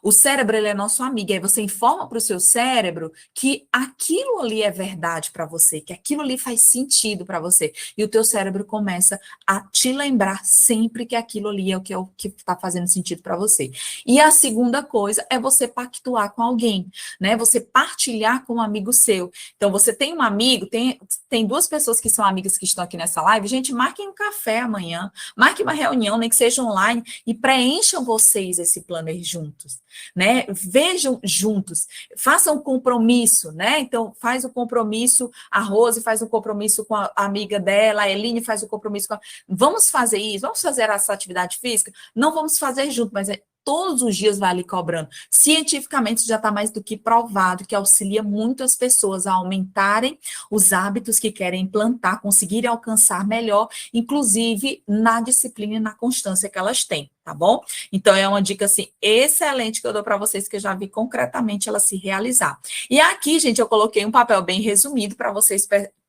O cérebro, ele é nosso amigo, aí você informa para o seu cérebro que aquilo ali é verdade para você, que aquilo ali faz sentido para você, e o teu cérebro começa a te lembrar sempre que aquilo ali é o que está fazendo sentido para você. E a segunda coisa é você pactuar com alguém, né? Você partilhar com um amigo seu. Então, você tem um amigo, tem duas pessoas que são amigas que estão aqui nessa live, gente, marquem um café amanhã, marquem uma reunião, nem que seja online, e preencham vocês esse planner juntos, né? Vejam juntos, façam um compromisso, né? Então, faz o compromisso, a Rose faz um compromisso com a amiga dela, a Eline faz o compromisso com a... Vamos fazer isso, vamos fazer essa atividade física? Não vamos fazer junto, mas todos os dias vai ali cobrando. Cientificamente, já está mais do que provado que auxilia muito as pessoas a aumentarem os hábitos que querem implantar, conseguirem alcançar melhor, inclusive na disciplina e na constância que elas têm, tá bom? Então, é uma dica, assim, excelente que eu dou para vocês, que eu já vi concretamente ela se realizar. E aqui, gente, eu coloquei um papel bem resumido para vocês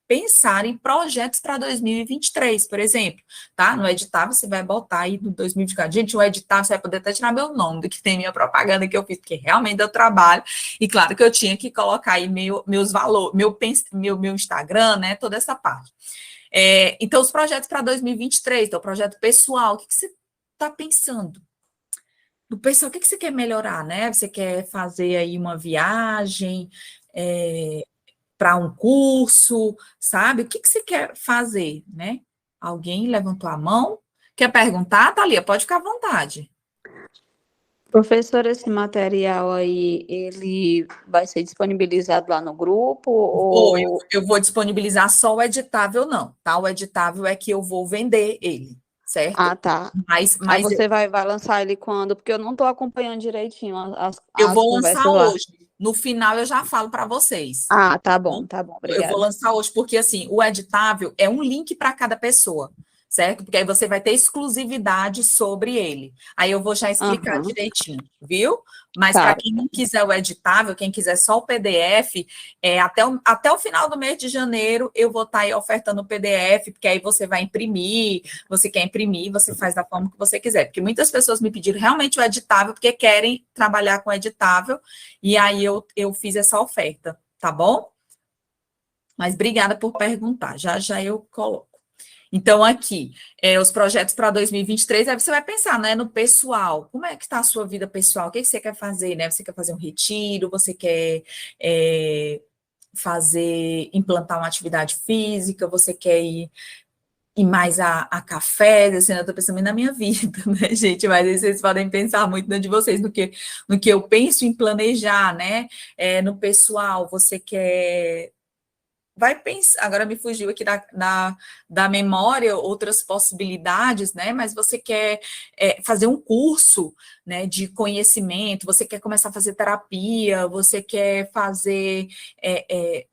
pensar em projetos para 2023, por exemplo, tá? No edital você vai botar aí no 2024. Gente, o edital você vai poder até tirar meu nome do que tem minha propaganda que eu fiz, porque realmente deu trabalho, e claro que eu tinha que colocar aí meus valores, meu Instagram, né? Toda essa parte. Então, os projetos para 2023, então, o projeto pessoal, o que você está pensando? Do pessoal, o que você quer melhorar, né? Você quer fazer aí uma viagem, para um curso, sabe? O que você quer fazer, né? Alguém levantou a mão? Quer perguntar, Thalia? Pode ficar à vontade. Professor, esse material aí, ele vai ser disponibilizado lá no grupo Ou ou... eu vou disponibilizar só o editável, não, tá? O editável é que eu vou vender ele, certo? Ah, tá. Mas, Aí mas você vai lançar ele quando? Porque eu não estou acompanhando direitinho eu as vou lançar conversas lá. hoje. No final eu já falo para vocês. Ah, Bom, tá bom, eu vou obrigada. lançar hoje, porque assim, o editável é um link para cada pessoa, certo? Porque aí você vai ter exclusividade sobre ele. Aí eu vou já explicar Aham, direitinho, viu? Mas para tá. quem não quiser o editável, quem quiser só o PDF, até o final do mês de janeiro eu vou estar aí ofertando o PDF, porque aí você vai imprimir, você quer imprimir, você faz da forma que você quiser. Porque muitas pessoas me pediram realmente o editável, porque querem trabalhar com o editável, e aí eu fiz essa oferta, tá bom? Mas obrigada por perguntar, já já eu coloco. Então, aqui, os projetos para 2023, aí você vai pensar, né, no pessoal, como é que está a sua vida pessoal, o que você quer fazer, né? Você quer fazer um retiro, você quer implantar uma atividade física, você quer ir mais a café, assim, eu estou pensando na minha vida, né, gente? Mas aí vocês podem pensar muito dentro de vocês, no que eu penso em planejar, né? No pessoal, você quer vai pensar, agora me fugiu aqui da memória outras possibilidades, né? Mas você quer fazer um curso, né, de conhecimento, você quer começar a fazer terapia, você quer fazer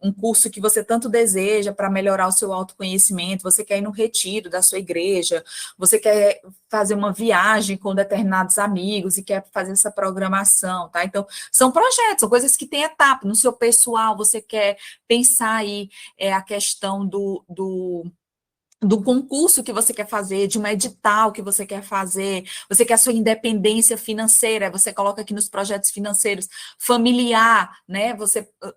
um curso que você tanto deseja para melhorar o seu autoconhecimento, você quer ir no retiro da sua igreja, você quer fazer uma viagem com determinados amigos e quer fazer essa programação, tá? Então, são projetos, são coisas que têm etapa. No seu pessoal, você quer pensar aí a questão do concurso que você quer fazer, de um edital que você quer fazer, você quer a sua independência financeira, você coloca aqui nos projetos financeiros, familiar, né?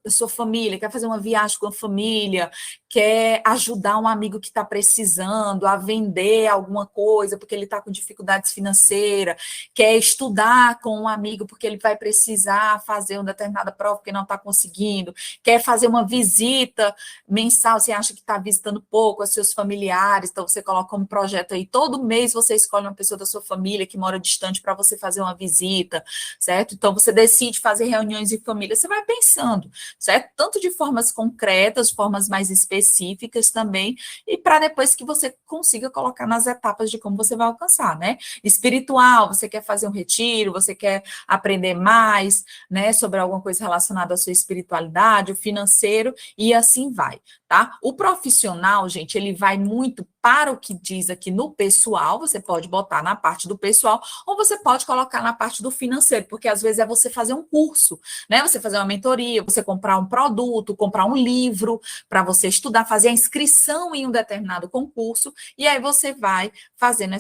Sua família, quer fazer uma viagem com a família, quer ajudar um amigo que está precisando a vender alguma coisa porque ele está com dificuldades financeiras, quer estudar com um amigo porque ele vai precisar fazer uma determinada prova porque não está conseguindo, quer fazer uma visita mensal, você acha que está visitando pouco os seus familiares, então você coloca um projeto aí, todo mês você escolhe uma pessoa da sua família que mora distante para você fazer uma visita, certo? Então você decide fazer reuniões em família, você vai pensando, certo? Tanto de formas concretas, formas mais específicas também, e para depois que você consiga colocar nas etapas de como você vai alcançar, né? Espiritual, você quer fazer um retiro, você quer aprender mais, né, sobre alguma coisa relacionada à sua espiritualidade, o financeiro, e assim vai, tá? O profissional, gente, ele vai muito para o que diz aqui no pessoal, você pode botar na parte do pessoal, ou você pode colocar na parte do financeiro, porque às vezes é você fazer um curso, né? Você fazer uma mentoria, você comprar um produto, comprar um livro para você estudar, fazer a inscrição em um determinado concurso, e aí você vai fazendo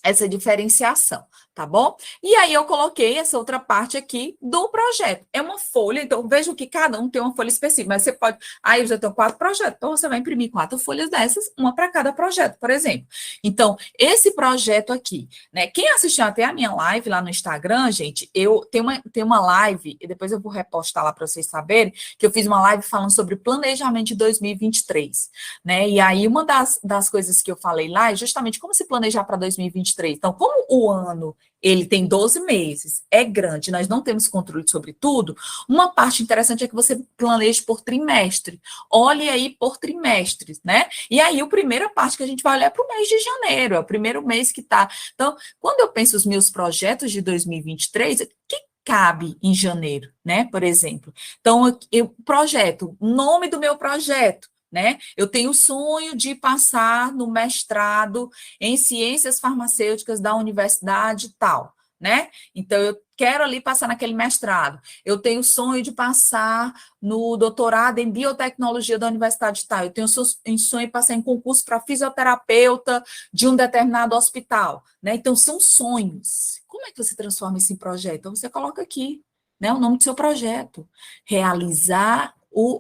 essa diferenciação, tá bom? E aí eu coloquei essa outra parte aqui do projeto. É uma folha, então vejam que cada um tem uma folha específica, mas você pode... Aí eu já tenho 4 projetos, então você vai imprimir 4 folhas dessas, uma para cada projeto, por exemplo. Então, esse projeto aqui, né? Quem assistiu até a minha live lá no Instagram, gente, eu tenho uma live, e depois eu vou repostar lá para vocês saberem, que eu fiz uma live falando sobre planejamento de 2023, né? E aí uma das coisas que eu falei lá é justamente como se planejar para 2023. Então, como o ano ele tem 12 meses, é grande, nós não temos controle sobre tudo, uma parte interessante é que você planeje por trimestre. Olhe aí por trimestres, né? E aí, a primeira parte que a gente vai olhar é para o mês de janeiro, é o primeiro mês que está. Então, quando eu penso os meus projetos de 2023, o que cabe em janeiro, né? Por exemplo. Então, eu projeto, o nome do meu projeto, né? Eu tenho o sonho de passar no mestrado em ciências farmacêuticas da universidade tal, né? Então, eu quero ali passar naquele mestrado. Eu tenho o sonho de passar no doutorado em biotecnologia da universidade tal. Eu tenho o sonho de passar em concurso para fisioterapeuta de um determinado hospital, né? Então, são sonhos. Como é que você transforma isso em projeto? Então, você coloca aqui, né, o nome do seu projeto. Realizar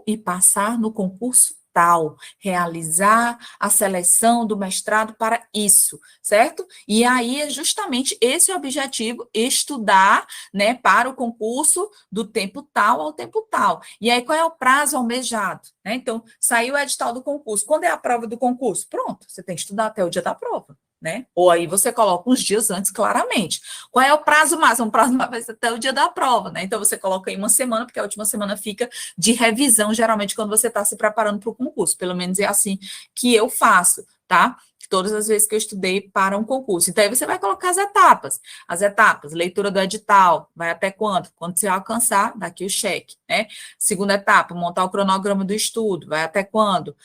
e passar no concurso tal, realizar a seleção do mestrado para isso, certo? E aí é justamente esse o objetivo, estudar, né, para o concurso do tempo tal ao tempo tal. E aí qual é o prazo almejado, né? Então, saiu o edital do concurso. Quando é a prova do concurso? Pronto, você tem que estudar até o dia da prova, né? Ou aí você coloca uns dias antes, claramente. Qual é o prazo máximo? O prazo máximo vai ser até o dia da prova, né? Então, você coloca aí uma semana, porque a última semana fica de revisão, geralmente, quando você está se preparando para o concurso. Pelo menos é assim que eu faço, tá? Todas as vezes que eu estudei para um concurso. Então, aí você vai colocar as etapas. As etapas, leitura do edital, vai até quanto? Quando você alcançar, daqui o cheque, né? Segunda etapa, montar o cronograma do estudo, vai até quando?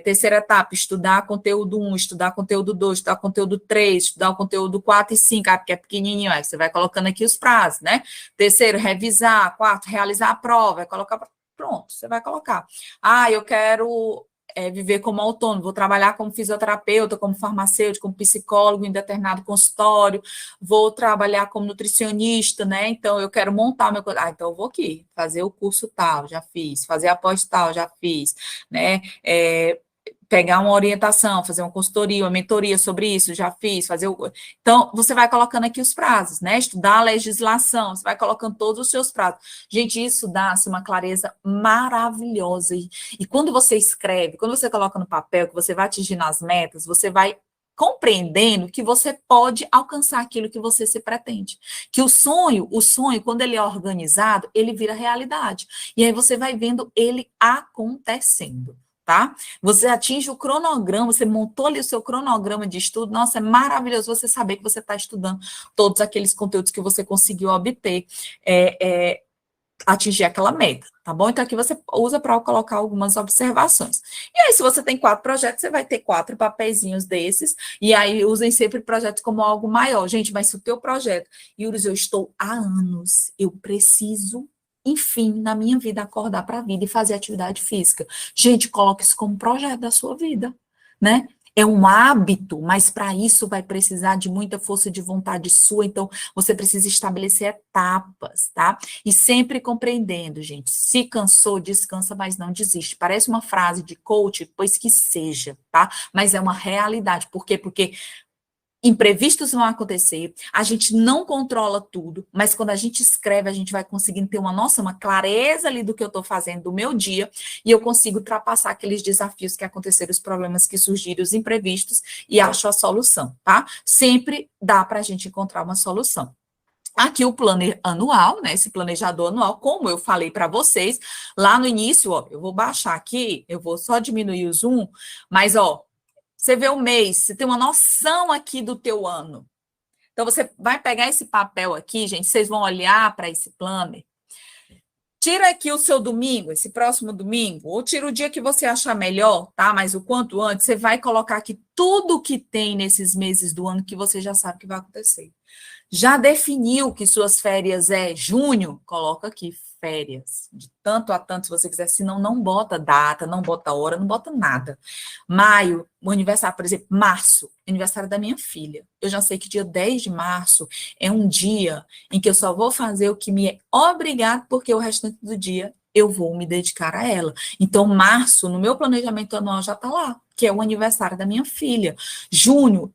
Terceira etapa, estudar conteúdo 1, estudar conteúdo 2, estudar conteúdo 3, estudar o conteúdo 4 e 5, porque é pequenininho, aí você vai colocando aqui os prazos, né? Terceiro, revisar. Quarto, realizar a prova, vai colocar... Pronto, você vai colocar. Eu quero viver como autônomo, vou trabalhar como fisioterapeuta, como farmacêutico, como psicólogo em determinado consultório, vou trabalhar como nutricionista, né? Então, eu quero montar o meu... então eu vou aqui, fazer o curso tal, já fiz, fazer a pós tal, já fiz, né? Pegar uma orientação, fazer uma consultoria, uma mentoria sobre isso, já fiz, fazer o... Então, você vai colocando aqui os prazos, né? Estudar a legislação, você vai colocando todos os seus prazos. Gente, isso dá-se uma clareza maravilhosa. E quando você escreve, quando você coloca no papel, que você vai atingindo as metas, você vai compreendendo que você pode alcançar aquilo que você se pretende. Que o sonho, quando ele é organizado, ele vira realidade. E aí você vai vendo ele acontecendo. Tá? Você atinge o cronograma, você montou ali o seu cronograma de estudo, nossa, é maravilhoso você saber que você está estudando todos aqueles conteúdos que você conseguiu obter, atingir aquela meta, tá bom? Então, aqui você usa para colocar algumas observações. E aí, se você tem 4 projetos, você vai ter 4 papeizinhos desses, e aí usem sempre projetos como algo maior. Gente, mas se o teu projeto, Yuris, eu estou há anos, eu preciso enfim, na minha vida, acordar para a vida e fazer atividade física. Gente, coloque isso como projeto da sua vida, né? É um hábito, mas para isso vai precisar de muita força de vontade sua, então você precisa estabelecer etapas, tá? E sempre compreendendo, gente, se cansou, descansa, mas não desiste. Parece uma frase de coach, pois que seja, tá? Mas é uma realidade. Por quê? Porque imprevistos vão acontecer, a gente não controla tudo, mas quando a gente escreve, a gente vai conseguindo ter uma clareza ali do que eu estou fazendo do meu dia, e eu consigo ultrapassar aqueles desafios que aconteceram, os problemas que surgiram, os imprevistos, e acho a solução, tá? Sempre dá para a gente encontrar uma solução. Aqui o planner anual, né? Esse planejador anual, como eu falei para vocês, lá no início, ó, eu vou baixar aqui, eu vou só diminuir o zoom, mas, ó, você vê o mês, você tem uma noção aqui do teu ano. Então, você vai pegar esse papel aqui, gente, vocês vão olhar para esse planner. Tira aqui o seu domingo, esse próximo domingo, ou tira o dia que você achar melhor, tá? Mas o quanto antes, você vai colocar aqui tudo que tem nesses meses do ano que você já sabe que vai acontecer. Já definiu que suas férias é junho? Coloca aqui, férias, de tanto a tanto, se você quiser, senão não bota data, não bota hora, não bota nada. Maio, o aniversário, por exemplo, março, aniversário da minha filha. Eu já sei que dia 10 de março é um dia em que eu só vou fazer o que me é obrigado, porque o restante do dia eu vou me dedicar a ela. Então, março, no meu planejamento anual, já está lá, que é o aniversário da minha filha. Junho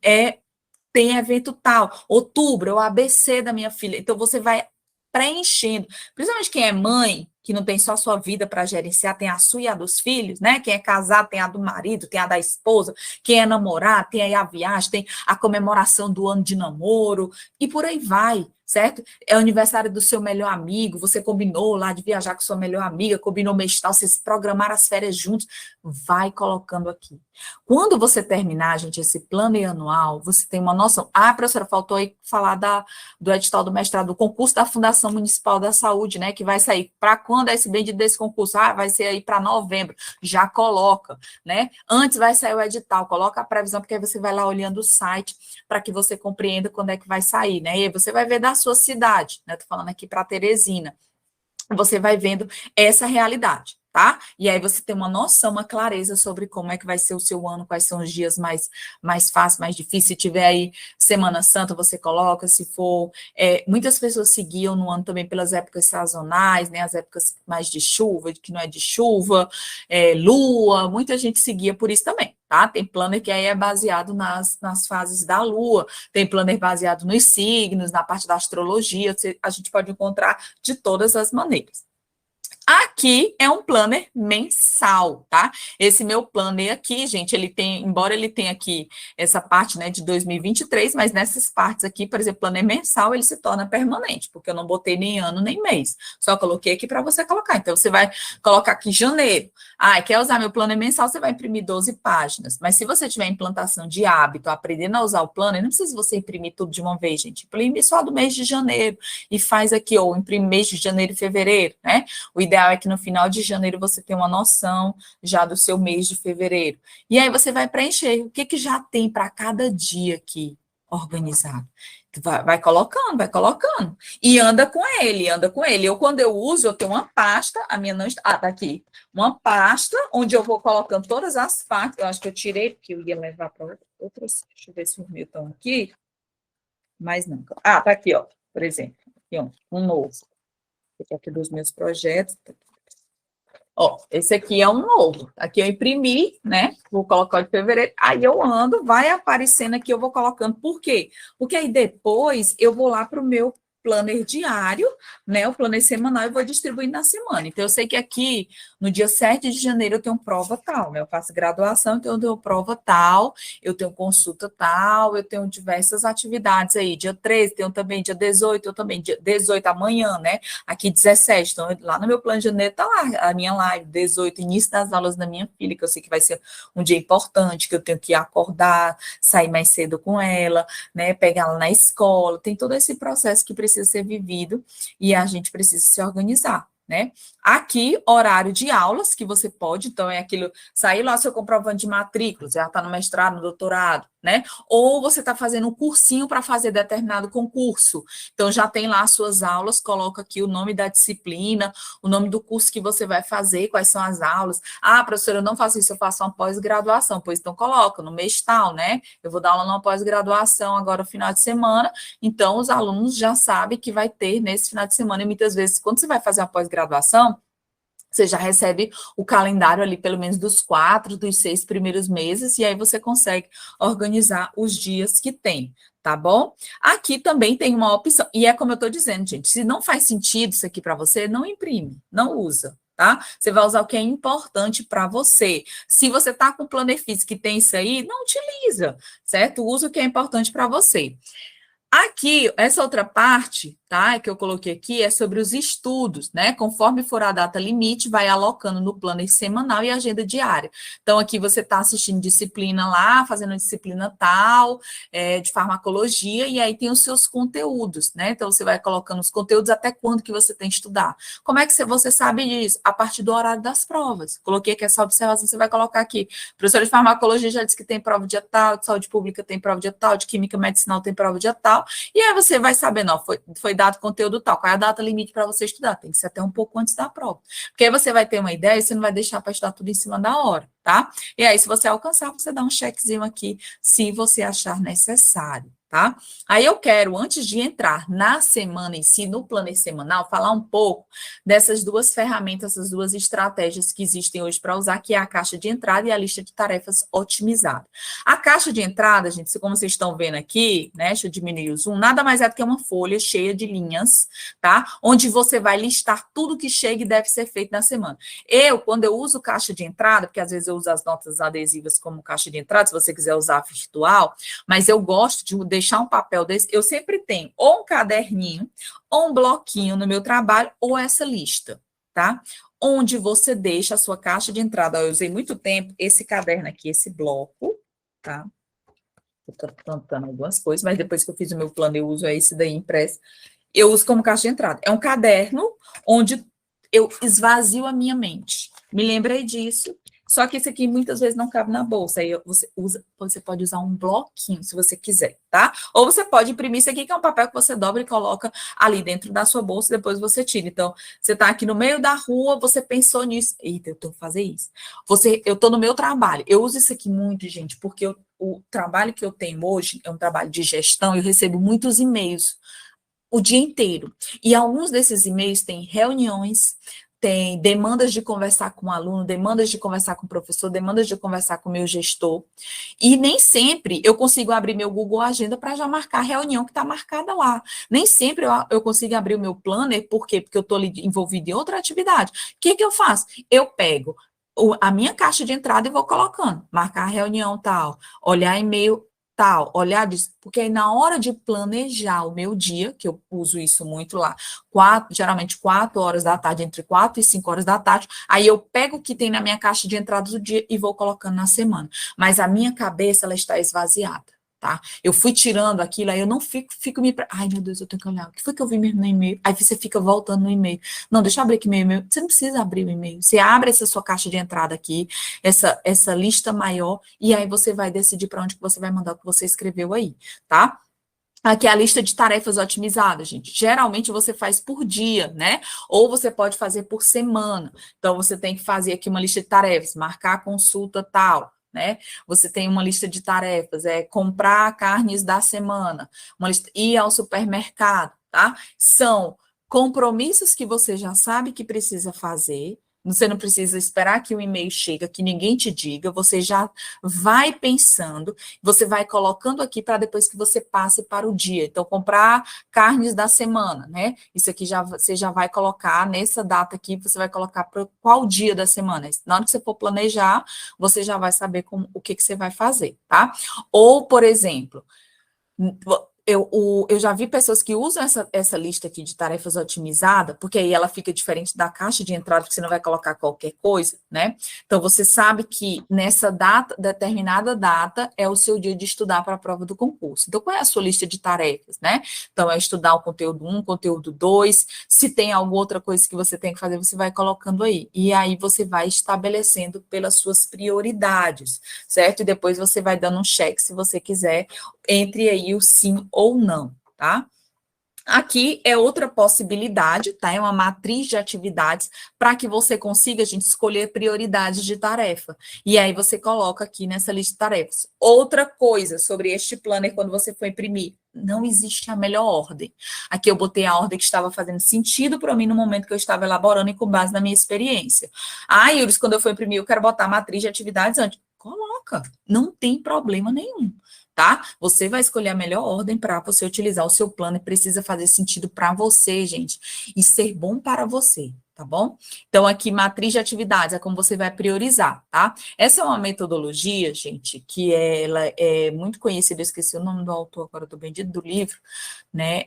tem evento tal. Outubro é o ABC da minha filha. Então, você vai preenchendo. Principalmente quem é mãe, que não tem só a sua vida para gerenciar, tem a sua e a dos filhos, né? Quem é casado tem a do marido, tem a da esposa, quem é namorado, tem aí a viagem, tem a comemoração do ano de namoro, e por aí vai, certo? É o aniversário do seu melhor amigo, você combinou lá de viajar com sua melhor amiga, combinou mês tal, vocês programaram as férias juntos, vai colocando aqui. Quando você terminar, gente, esse plano anual, você tem uma noção. Ah, professora, faltou aí falar do edital do mestrado, do concurso da Fundação Municipal da Saúde, né, que vai sair. Para quando é esse bendito desse concurso? Ah, vai ser aí para novembro. Já coloca, né? Antes vai sair o edital, coloca a previsão, porque aí você vai lá olhando o site para que você compreenda quando é que vai sair, né? E aí você vai ver da sua cidade, né? Estou falando aqui para Teresina. Você vai vendo essa realidade, tá? E aí você tem uma noção, uma clareza sobre como é que vai ser o seu ano, quais são os dias mais fáceis, mais difíceis. Se tiver aí Semana Santa, você coloca, se for... muitas pessoas seguiam no ano também pelas épocas sazonais, né? As épocas mais de chuva, que não é de chuva, lua, muita gente seguia por isso também, tá? Tem planner que aí é baseado nas fases da lua, tem planner baseado nos signos, na parte da astrologia, a gente pode encontrar de todas as maneiras. Aqui é um planner mensal, tá? Esse meu planner aqui, gente, ele tem, embora ele tenha aqui essa parte, né, de 2023, mas nessas partes aqui, por exemplo, planner mensal, ele se torna permanente, porque eu não botei nem ano nem mês, só coloquei aqui para você colocar. Então, você vai colocar aqui janeiro. Ah, quer usar meu planner mensal, você vai imprimir 12 páginas. Mas se você tiver implantação de hábito, aprendendo a usar o planner, não precisa você imprimir tudo de uma vez, gente. Imprime só do mês de janeiro e faz aqui, ou imprime mês de janeiro e fevereiro, né? O ideal é que no final de janeiro você tenha uma noção já do seu mês de fevereiro. E aí você vai preencher o que já tem para cada dia aqui organizado. Vai colocando, vai colocando. E anda com ele, anda com ele. Eu, quando eu uso, eu tenho uma pasta, a minha não está... Ah, tá aqui. Uma pasta onde eu vou colocando todas as partes. Eu acho que eu tirei, porque eu ia levar para outras. Deixa eu ver se os meus estão aqui. Mas não. Ah, tá aqui, ó. Por exemplo. Aqui, ó, um novo. Aqui dos meus projetos. Ó, esse aqui é um novo. Aqui eu imprimi, né? Vou colocar o de fevereiro. Aí eu ando, vai aparecendo aqui, eu vou colocando. Por quê? Porque aí depois eu vou lá para o meu planner diário, né? O planner semanal eu vou distribuindo na semana. Então, eu sei que aqui, no dia 7 de janeiro, eu tenho prova tal, né? Eu faço graduação, então eu tenho prova tal, eu tenho consulta tal, eu tenho diversas atividades aí. Dia 13, tenho também dia 18, eu também, dia 18 amanhã, né? Aqui 17, então lá no meu plano de janeiro tá lá a minha live, 18, início das aulas da minha filha, que eu sei que vai ser um dia importante, que eu tenho que acordar, sair mais cedo com ela, né? Pegar ela na escola, tem todo esse processo que precisa ser vivido e a gente precisa se organizar, né? Aqui, horário de aulas, que você pode, então é aquilo, sair lá seu comprovante de matrícula, já está no mestrado, no doutorado, né? Ou você está fazendo um cursinho para fazer determinado concurso, então já tem lá as suas aulas, coloca aqui o nome da disciplina, o nome do curso que você vai fazer, quais são as aulas. Ah, professora, eu não faço isso, eu faço uma pós-graduação, pois então coloca no mês tal, né? Eu vou dar aula numa pós-graduação agora no final de semana, então os alunos já sabem que vai ter nesse final de semana, e muitas vezes, quando você vai fazer uma pós-graduação, você já recebe o calendário ali, pelo menos dos 4, dos 6 primeiros meses, e aí você consegue organizar os dias que tem, tá bom? Aqui também tem uma opção, e é como eu estou dizendo, gente, se não faz sentido isso aqui para você, não imprime, não usa, tá? Você vai usar o que é importante para você. Se você está com planner físico e tem isso aí, não utiliza, certo? Usa o que é importante para você. Aqui, essa outra parte, tá, que eu coloquei aqui, é sobre os estudos, né? Conforme for a data limite, vai alocando no planner semanal e agenda diária. Então, aqui você está assistindo disciplina lá, fazendo disciplina tal, de farmacologia, e aí tem os seus conteúdos, né? Então, você vai colocando os conteúdos até quando que você tem que estudar. Como é que você sabe disso? A partir do horário das provas. Coloquei aqui essa observação, você vai colocar aqui. Professor de farmacologia já disse que tem prova dia tal, de saúde pública tem prova dia tal, de química medicinal tem prova dia tal. tal, e aí você vai sabendo, ó, foi dado conteúdo tal, qual é a data limite para você estudar? Tem que ser até um pouco antes da prova. Porque aí você vai ter uma ideia e você não vai deixar para estudar tudo em cima da hora, tá? E aí, se você alcançar, você dá um checkzinho aqui, se você achar necessário. Tá? Aí eu quero, antes de entrar na semana em si, no planner semanal, falar um pouco dessas duas ferramentas, essas duas estratégias que existem hoje para usar, que é a caixa de entrada e a lista de tarefas otimizada. A caixa de entrada, gente, como vocês estão vendo aqui, né? Deixa eu diminuir o zoom, nada mais é do que uma folha cheia de linhas, tá? Onde você vai listar tudo que chega e deve ser feito na semana. Quando eu uso caixa de entrada, porque às vezes eu uso as notas adesivas como caixa de entrada, se você quiser usar virtual, mas eu gosto de deixar um papel desse, eu sempre tenho ou um caderninho, ou um bloquinho no meu trabalho, ou essa lista, tá? Onde você deixa a sua caixa de entrada. Eu usei muito tempo esse caderno aqui, esse bloco, tá? Eu tô plantando algumas coisas, mas depois que eu fiz o meu plano, eu uso esse daí impresso. Eu uso como caixa de entrada. É um caderno onde eu esvazio a minha mente. Me lembrei disso. Só que esse aqui muitas vezes não cabe na bolsa. Aí você pode usar um bloquinho, se você quiser, tá? Ou você pode imprimir isso aqui, que é um papel que você dobra e coloca ali dentro da sua bolsa, e depois você tira. Então, você tá aqui no meio da rua, você pensou nisso. Eita, eu tenho que fazer isso. Eu tô no meu trabalho. Eu uso isso aqui muito, gente, porque o trabalho que eu tenho hoje é um trabalho de gestão, eu recebo muitos e-mails o dia inteiro. E alguns desses e-mails têm reuniões, tem demandas de conversar com o aluno, demandas de conversar com o professor, demandas de conversar com o meu gestor. E nem sempre eu consigo abrir meu Google Agenda para já marcar a reunião que está marcada lá. Nem sempre eu consigo abrir o meu planner, por quê? Porque eu estou envolvido em outra atividade. O que eu faço? Eu pego a minha caixa de entrada e vou colocando, marcar a reunião tal, olhar e-mail tal, olhar disso, porque aí na hora de planejar o meu dia, que eu uso isso muito lá, geralmente 4 horas da tarde, entre 4 e 5 horas da tarde, aí eu pego o que tem na minha caixa de entrada do dia e vou colocando na semana. Mas a minha cabeça, ela está esvaziada, tá? Eu fui tirando aquilo, aí eu não fico me... Ai, meu Deus, eu tenho que olhar. O que foi que eu vi mesmo no e-mail? Aí você fica voltando no e-mail. Não, deixa eu abrir aqui meu e-mail. Você não precisa abrir o e-mail. Você abre essa sua caixa de entrada aqui, essa lista maior, e aí você vai decidir para onde que você vai mandar o que você escreveu aí, tá? Aqui é a lista de tarefas otimizadas, gente. Geralmente você faz por dia, né? Ou você pode fazer por semana. Então, você tem que fazer aqui uma lista de tarefas, marcar a consulta tal, né? Você tem uma lista de tarefas, comprar carnes da semana, uma lista, ir ao supermercado, tá? São compromissos que você já sabe que precisa fazer. Você não precisa esperar que o e-mail chegue, que ninguém te diga, você já vai pensando, você vai colocando aqui para depois que você passe para o dia. Então, comprar carnes da semana, né? Isso aqui você já vai colocar nessa data aqui, você vai colocar para qual dia da semana. Na hora que você for planejar, você já vai saber o que você vai fazer, tá? Ou, por exemplo, eu já vi pessoas que usam essa lista aqui de tarefas otimizada, porque aí ela fica diferente da caixa de entrada, porque você não vai colocar qualquer coisa, né? Então, você sabe que nessa data, determinada data, é o seu dia de estudar para a prova do concurso. Então, qual é a sua lista de tarefas, né? Então, é estudar o conteúdo 1, conteúdo 2, se tem alguma outra coisa que você tem que fazer, você vai colocando aí. E aí, você vai estabelecendo pelas suas prioridades, certo? E depois você vai dando um check, se você quiser, entre aí o sim ou não, tá? Aqui é outra possibilidade, tá? É uma matriz de atividades para que você consiga, gente, escolher prioridades de tarefa. E aí você coloca aqui nessa lista de tarefas. Outra coisa sobre este planner, quando você for imprimir, não existe a melhor ordem. Aqui eu botei a ordem que estava fazendo sentido para mim no momento que eu estava elaborando e com base na minha experiência. Ah, Iris, quando eu for imprimir, eu quero botar a matriz de atividades antes. Coloca, não tem problema nenhum. Tá? Você vai escolher a melhor ordem para você utilizar o seu plano e precisa fazer sentido para você, gente, e ser bom para você, tá bom? Então, aqui, matriz de atividades é como você vai priorizar, tá? Essa é uma metodologia, gente, que ela é muito conhecida, eu esqueci o nome do autor, agora eu tô bem do livro, né?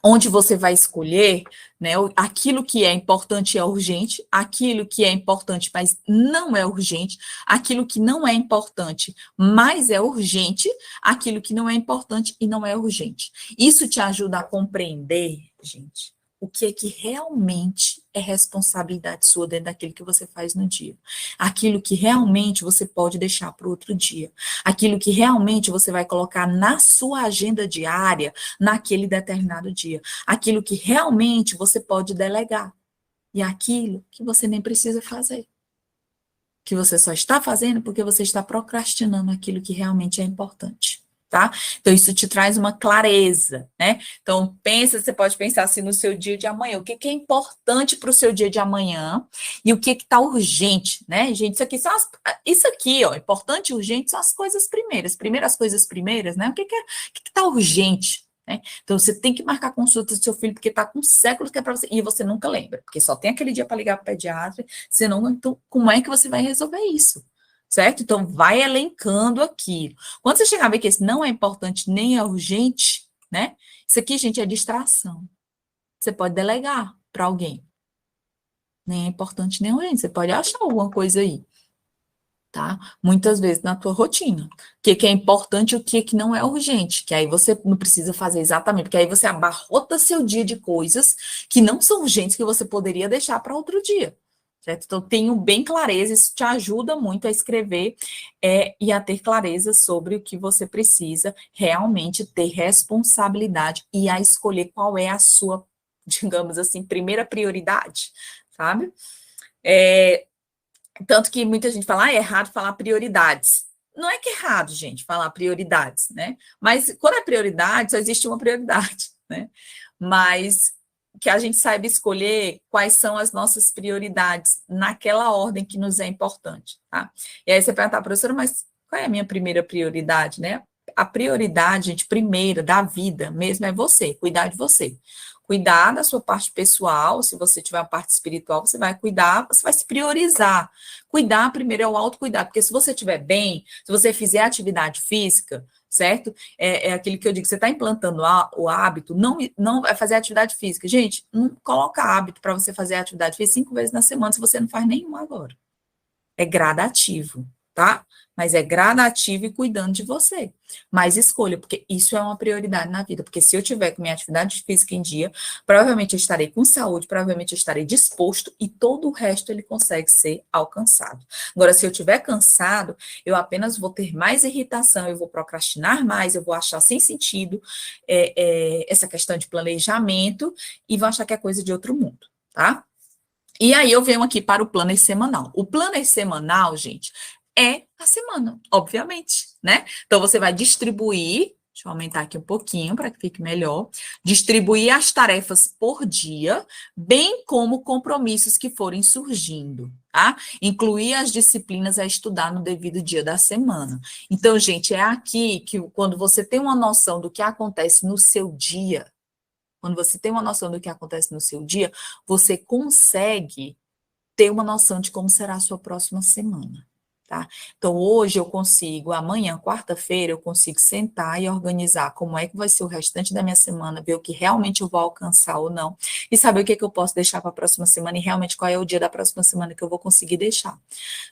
Onde você vai escolher, né, aquilo que é importante é urgente, aquilo que é importante, mas não é urgente, aquilo que não é importante, mas é urgente, aquilo que não é importante e não é urgente. Isso te ajuda a compreender, gente, o que é que realmente é responsabilidade sua dentro daquilo que você faz no dia. Aquilo que realmente você pode deixar para o outro dia. Aquilo que realmente você vai colocar na sua agenda diária, naquele determinado dia. Aquilo que realmente você pode delegar. E aquilo que você nem precisa fazer. Que você só está fazendo porque você está procrastinando aquilo que realmente é importante, tá? Então, isso te traz uma clareza, né? Então, você pode pensar assim no seu dia de amanhã, o que que é importante para o seu dia de amanhã e o que que está urgente, né? Gente, isso aqui, ó, importante e urgente são as coisas primeiras coisas primeiras, né? O que que está urgente? Né? Então, você tem que marcar consulta do seu filho, porque está com séculos que é para você, e você nunca lembra, porque só tem aquele dia para ligar para o pediatra, senão, então, como é que você vai resolver isso? Certo? Então, vai elencando aquilo. Quando você chegar a ver que esse não é importante nem é urgente, né? Isso aqui, gente, é distração. Você pode delegar para alguém. Nem é importante nem urgente. Você pode achar alguma coisa aí. Tá? Muitas vezes na tua rotina. O que que é importante e o que que não é urgente, que aí você não precisa fazer exatamente, porque aí você abarrota seu dia de coisas que não são urgentes, que você poderia deixar para outro dia, certo? Então, tenho bem clareza, isso te ajuda muito a escrever e a ter clareza sobre o que você precisa realmente ter responsabilidade e a escolher qual é a sua, digamos assim, primeira prioridade, sabe? Tanto que muita gente fala, é errado falar prioridades. Não é que é errado, gente, falar prioridades, né? Mas quando é prioridade, só existe uma prioridade, né? Mas que a gente saiba escolher quais são as nossas prioridades naquela ordem que nos é importante, tá? E aí você pergunta, professora, mas qual é a minha primeira prioridade, né? A prioridade, gente, primeira da vida mesmo é você, cuidar de você. Cuidar da sua parte pessoal, se você tiver uma parte espiritual, você vai cuidar, você vai se priorizar. Cuidar primeiro é o autocuidado, porque se você estiver bem, se você fizer atividade física, certo? É aquele que eu digo, você está implantando o hábito, não vai fazer atividade física. Gente, não coloca hábito para você fazer atividade física 5 vezes na semana, se você não faz nenhuma agora. É gradativo, tá? Mas é gradativo e cuidando de você. Mas escolha, porque isso é uma prioridade na vida. Porque se eu tiver com minha atividade física em dia, provavelmente eu estarei com saúde, provavelmente eu estarei disposto e todo o resto ele consegue ser alcançado. Agora, se eu estiver cansado, eu apenas vou ter mais irritação, eu vou procrastinar mais, eu vou achar sem sentido essa questão de planejamento e vou achar que é coisa de outro mundo, tá? E aí eu venho aqui para o planner semanal. O planner semanal, gente, é a semana, obviamente, né? Então você vai distribuir, deixa eu aumentar aqui um pouquinho para que fique melhor, distribuir as tarefas por dia, bem como compromissos que forem surgindo, tá? Incluir as disciplinas a estudar no devido dia da semana. Então, gente, é aqui que quando você tem uma noção do que acontece no seu dia, quando você tem uma noção do que acontece no seu dia, você consegue ter uma noção de como será a sua próxima semana, tá? Então, hoje eu consigo, amanhã, quarta-feira, eu consigo sentar e organizar como é que vai ser o restante da minha semana, ver o que realmente eu vou alcançar ou não, e saber o que, é que eu posso deixar para a próxima semana e realmente qual é o dia da próxima semana que eu vou conseguir deixar,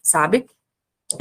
sabe?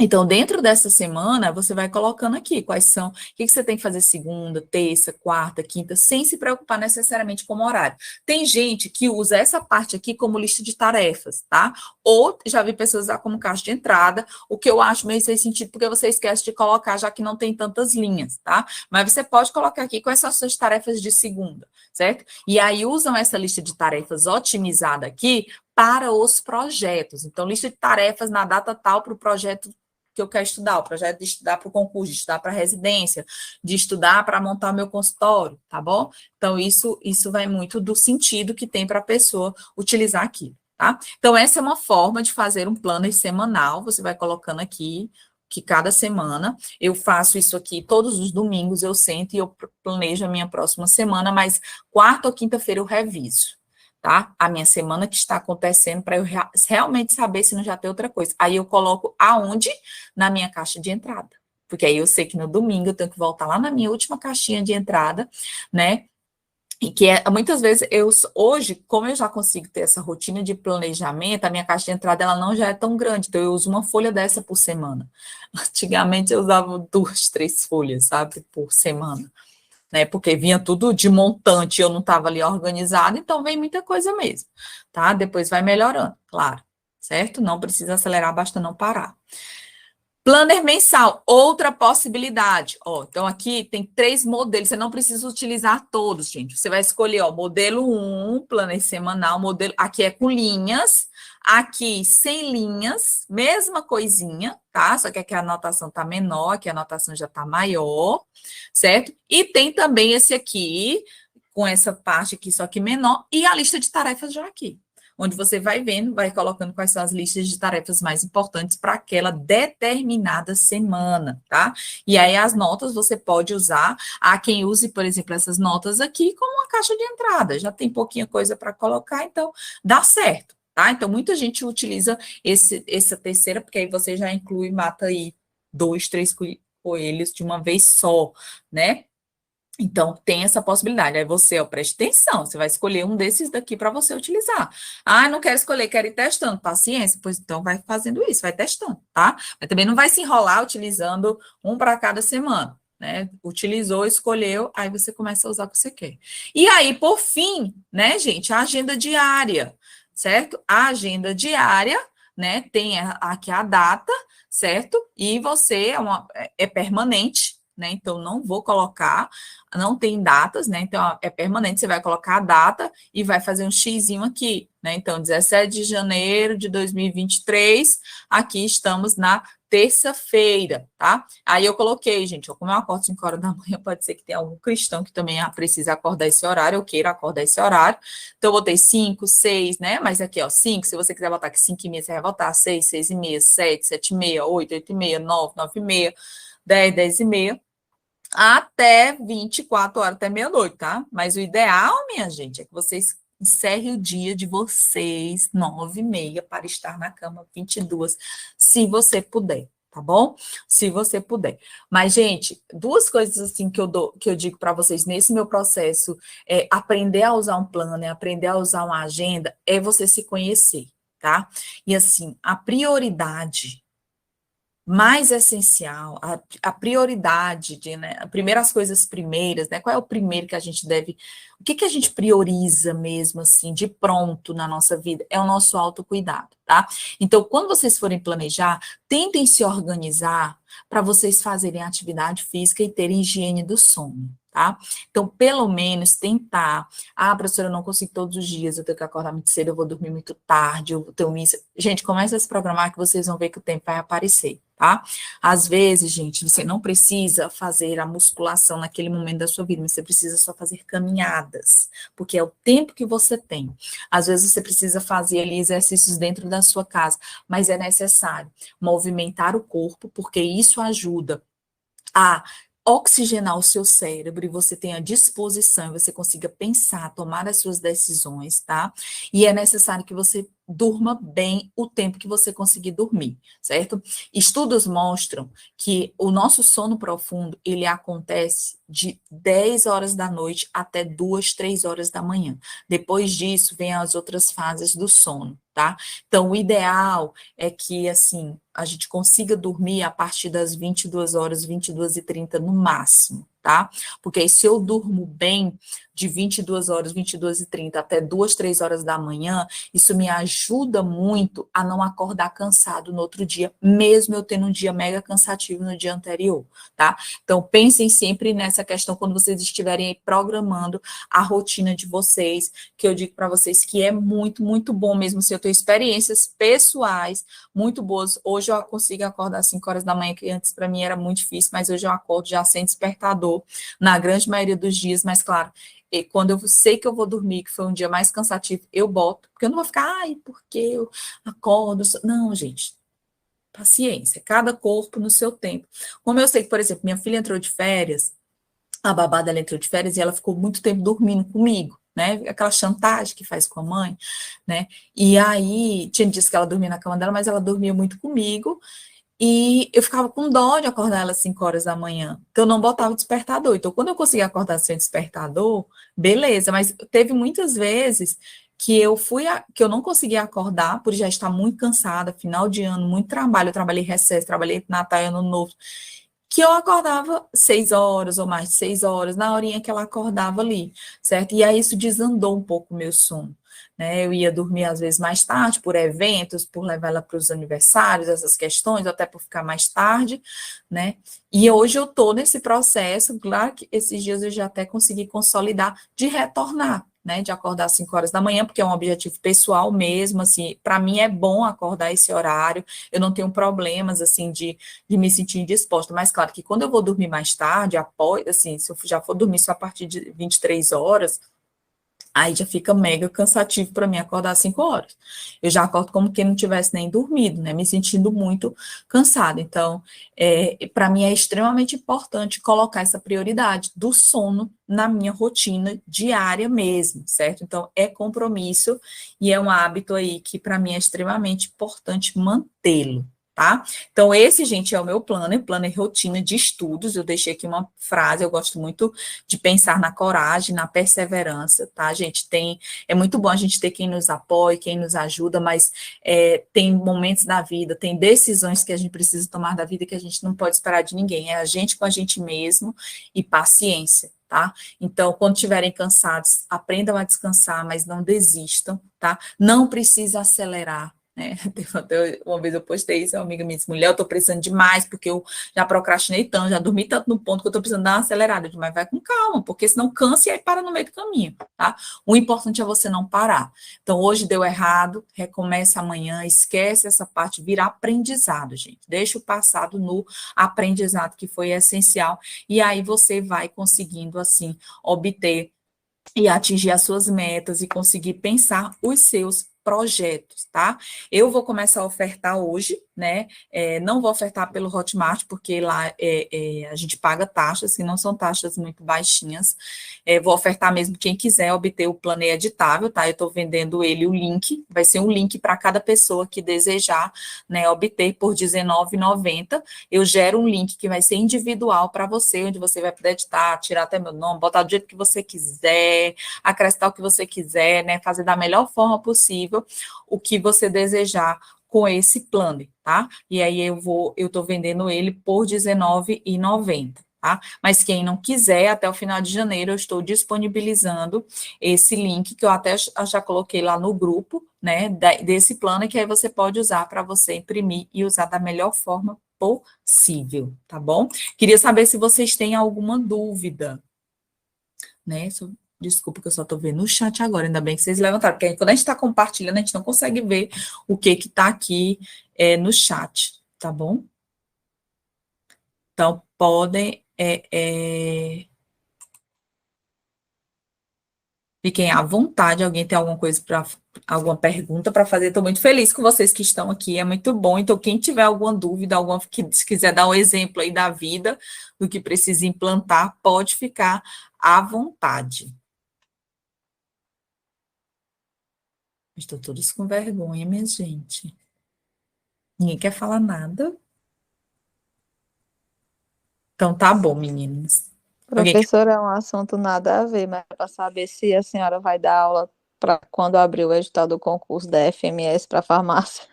Então, dentro dessa semana, você vai colocando aqui quais são, o que você tem que fazer segunda, terça, quarta, quinta, sem se preocupar necessariamente com o horário. Tem gente que usa essa parte aqui como lista de tarefas, tá? Ou já vi pessoas usar como caixa de entrada, o que eu acho meio sem sentido, porque você esquece de colocar, já que não tem tantas linhas, tá? Mas você pode colocar aqui quais são as suas tarefas de segunda, certo? E aí usam essa lista de tarefas otimizada aqui para os projetos. Então, lista de tarefas na data tal para o projeto que eu quero estudar, o projeto de estudar para o concurso, de estudar para a residência, de estudar para montar meu consultório, tá bom? Então, isso vai muito do sentido que tem para a pessoa utilizar aqui, tá? Então, essa é uma forma de fazer um planner semanal, você vai colocando aqui que cada semana, eu faço isso aqui todos os domingos, eu sento e eu planejo a minha próxima semana, mas quarta ou quinta-feira eu reviso, tá? A minha semana que está acontecendo para eu realmente saber se não já tem outra coisa. Aí eu coloco aonde? Na minha caixa de entrada. Porque aí eu sei que no domingo eu tenho que voltar lá na minha última caixinha de entrada, né? E que muitas vezes hoje, como eu já consigo ter essa rotina de planejamento, a minha caixa de entrada ela não já é tão grande, então eu uso uma folha dessa por semana. Antigamente eu usava 2, 3 folhas, sabe, por semana. né? Porque vinha tudo de montante, eu não estava ali organizada, então vem muita coisa mesmo, tá? Depois vai melhorando, claro, certo? Não precisa acelerar, basta não parar. Planner mensal, outra possibilidade. Ó, então, aqui tem 3 modelos, você não precisa utilizar todos, gente. Você vai escolher, ó, modelo 1, planner semanal, modelo, aqui é com linhas, aqui sem linhas, mesma coisinha, tá? Só que aqui a anotação tá menor, aqui a anotação já tá maior, certo? E tem também esse aqui, com essa parte aqui, só que menor, e a lista de tarefas já aqui, onde você vai vendo, vai colocando quais são as listas de tarefas mais importantes para aquela determinada semana, tá? E aí as notas você pode usar, há quem use, por exemplo, essas notas aqui como uma caixa de entrada, já tem pouquinha coisa para colocar, então dá certo, tá? Então muita gente utiliza essa terceira, porque aí você já inclui, mata aí 2, 3 coelhos de uma vez só, né? Então, tem essa possibilidade. Aí você, ó, preste atenção, você vai escolher um desses daqui para você utilizar. Ah, não quero escolher, quero ir testando. Paciência, pois então vai fazendo isso, vai testando, tá? Mas também não vai se enrolar utilizando um para cada semana, né? Utilizou, escolheu, aí você começa a usar o que você quer. E aí, por fim, né, gente, a agenda diária, certo? A agenda diária, né, tem aqui a data, certo? E você é permanente, né? Então, não vou colocar, não tem datas, né? Então, é permanente, você vai colocar a data e vai fazer um xizinho aqui, né? Então, 17 de janeiro de 2023, aqui estamos na terça-feira, tá? Aí eu coloquei, gente, ó, como eu acordo 5 horas da manhã, pode ser que tenha algum cristão que também precisa acordar esse horário, eu queira acordar esse horário. Então, eu botei 5, 6, né? Mas aqui, ó, 5, se você quiser botar aqui 5h30, você vai botar 6, 6h30, 7, 7h30, 8, 8h30, 9, 9h30, 10, 10h30, até 24 horas, até meia-noite, tá? Mas o ideal, minha gente, é que vocês encerrem o dia de vocês 9h30 para estar na cama 22, se você puder, tá bom? Se você puder. Mas, gente, 2 coisas assim que eu digo para vocês nesse meu processo, aprender a usar um planner, aprender a usar uma agenda, é você se conhecer, tá? E assim, a prioridade mais essencial, a prioridade de, né, primeiras coisas primeiras, né? Qual é o primeiro que a gente deve, o que a gente prioriza mesmo, assim, de pronto na nossa vida? É o nosso autocuidado, tá? Então, quando vocês forem planejar, tentem se organizar para vocês fazerem atividade física e terem higiene do sono, tá? Então, pelo menos tentar. Ah, professora, eu não consigo todos os dias, eu tenho que acordar muito cedo, eu vou dormir muito tarde, eu tenho isso. Gente, começa a se programar que vocês vão ver que o tempo vai aparecer, tá? Às vezes, gente, você não precisa fazer a musculação naquele momento da sua vida, mas você precisa só fazer caminhadas, porque é o tempo que você tem. Às vezes você precisa fazer ali exercícios dentro da sua casa, mas é necessário movimentar o corpo, porque isso ajuda a oxigenar o seu cérebro e você tenha disposição, e você consiga pensar, tomar as suas decisões, tá? E é necessário que você durma bem o tempo que você conseguir dormir, certo? Estudos mostram que o nosso sono profundo, ele acontece de 10 horas da noite até 2, 3 horas da manhã. Depois disso, vem as outras fases do sono, tá? Então, o ideal é que, assim, a gente consiga dormir a partir das 22 horas, 22h30 no máximo, tá? Porque aí, se eu durmo bem, de 22 horas, 22h30 até 2, 3 horas da manhã, isso me ajuda muito a não acordar cansado no outro dia, mesmo eu tendo um dia mega cansativo no dia anterior, tá? Então, pensem sempre nessa questão quando vocês estiverem aí programando a rotina de vocês, que eu digo para vocês que é muito, muito bom mesmo, se eu tenho experiências pessoais muito boas. Hoje eu consigo acordar às 5 horas da manhã, que antes para mim era muito difícil, mas hoje eu acordo já sem despertador, na grande maioria dos dias, mas claro, e quando eu sei que eu vou dormir, que foi um dia mais cansativo, eu boto, porque eu não vou ficar, ai, porque eu acordo. Não, gente, paciência, cada corpo no seu tempo. Como eu sei que, por exemplo, minha filha entrou de férias, a babá dela entrou de férias e ela ficou muito tempo dormindo comigo, né? Aquela chantagem que faz com a mãe, né? E aí, tinha dias que ela dormia na cama dela, mas ela dormia muito comigo. E eu ficava com dó de acordar ela às 5 horas da manhã. Então, eu não botava despertador. Então, quando eu conseguia acordar sem despertador, beleza. Mas teve muitas vezes que que eu não conseguia acordar, por já estar muito cansada, final de ano, muito trabalho. Eu trabalhei recesso, trabalhei Natal e Ano Novo. que eu acordava 6 horas ou mais de 6 horas, na horinha que ela acordava ali, certo? E aí isso desandou um pouco o meu sono. Né, eu ia dormir às vezes mais tarde, por eventos, por levar ela para os aniversários, essas questões, até por ficar mais tarde, né? E hoje eu estou nesse processo, claro que esses dias eu já até consegui consolidar de retornar, né? De acordar às 5 horas da manhã, porque é um objetivo pessoal mesmo, assim, para mim é bom acordar esse horário, eu não tenho problemas, assim, de me sentir indisposta, mas claro que quando eu vou dormir mais tarde, após, assim, se eu já for dormir só a partir de 23 horas, aí já fica mega cansativo para mim acordar às 5 horas. Eu já acordo como quem não tivesse nem dormido, né? Me sentindo muito cansada. Então, para mim é extremamente importante colocar essa prioridade do sono na minha rotina diária mesmo, certo? Então, é compromisso e é um hábito aí que para mim é extremamente importante mantê-lo. Tá? Então, esse, gente, é o meu planner rotina de estudos. Eu deixei aqui uma frase, eu gosto muito de pensar na coragem, na perseverança, tá, gente? É muito bom a gente ter quem nos apoie, quem nos ajuda, mas tem momentos da vida, tem decisões que a gente precisa tomar da vida que a gente não pode esperar de ninguém, é a gente com a gente mesmo e paciência. Tá? Então, quando estiverem cansados, aprendam a descansar, mas não desistam, tá? Não precisa acelerar, né? Uma vez eu postei isso, uma amiga me disse, mulher, eu tô precisando demais, porque eu já procrastinei tanto, já dormi tanto no ponto que eu tô precisando dar uma acelerada. Eu digo, mas vai com calma, porque senão cansa e aí para no meio do caminho, tá? O importante é você não parar. Então, hoje deu errado, recomeça amanhã, esquece essa parte, vira aprendizado, gente. Deixa o passado no aprendizado, que foi essencial, e aí você vai conseguindo, assim, obter e atingir as suas metas e conseguir pensar os seus projetos, tá? Eu vou começar a ofertar hoje, né? Não vou ofertar pelo Hotmart, porque lá a gente paga taxas, que não são taxas muito baixinhas. Vou ofertar mesmo quem quiser obter o plano editável, tá? Eu estou vendendo ele o link, vai ser um link para cada pessoa que desejar, né, obter por R$19,90. Eu gero um link que vai ser individual para você, onde você vai poder editar, tirar até meu nome, botar do jeito que você quiser, acrescentar o que você quiser, né? Fazer da melhor forma possível o que você desejar com esse plano, tá? E aí eu tô vendendo ele por R$19,90. Tá? Mas quem não quiser, até o final de janeiro, eu estou disponibilizando esse link que eu até já coloquei lá no grupo, né, desse plano, que aí você pode usar para você imprimir e usar da melhor forma possível, tá bom? Queria saber se vocês têm alguma dúvida, né? Desculpa que eu só estou vendo o chat agora, ainda bem que vocês levantaram, porque quando a gente está compartilhando, a gente não consegue ver o que está aqui no chat, tá bom? Então, podem. Fiquem à vontade. Alguém tem alguma coisa para alguma pergunta para fazer? Estou muito feliz com vocês que estão aqui, é muito bom. Então, quem tiver alguma dúvida, alguma que se quiser dar um exemplo aí da vida, do que precisa implantar, pode ficar à vontade. Estou todos com vergonha, minha gente. Ninguém quer falar nada? Então, tá bom, meninas. Alguém quer... Professora, é um assunto nada a ver, mas para saber se a senhora vai dar aula para quando abrir o edital do concurso da FMS para farmácia.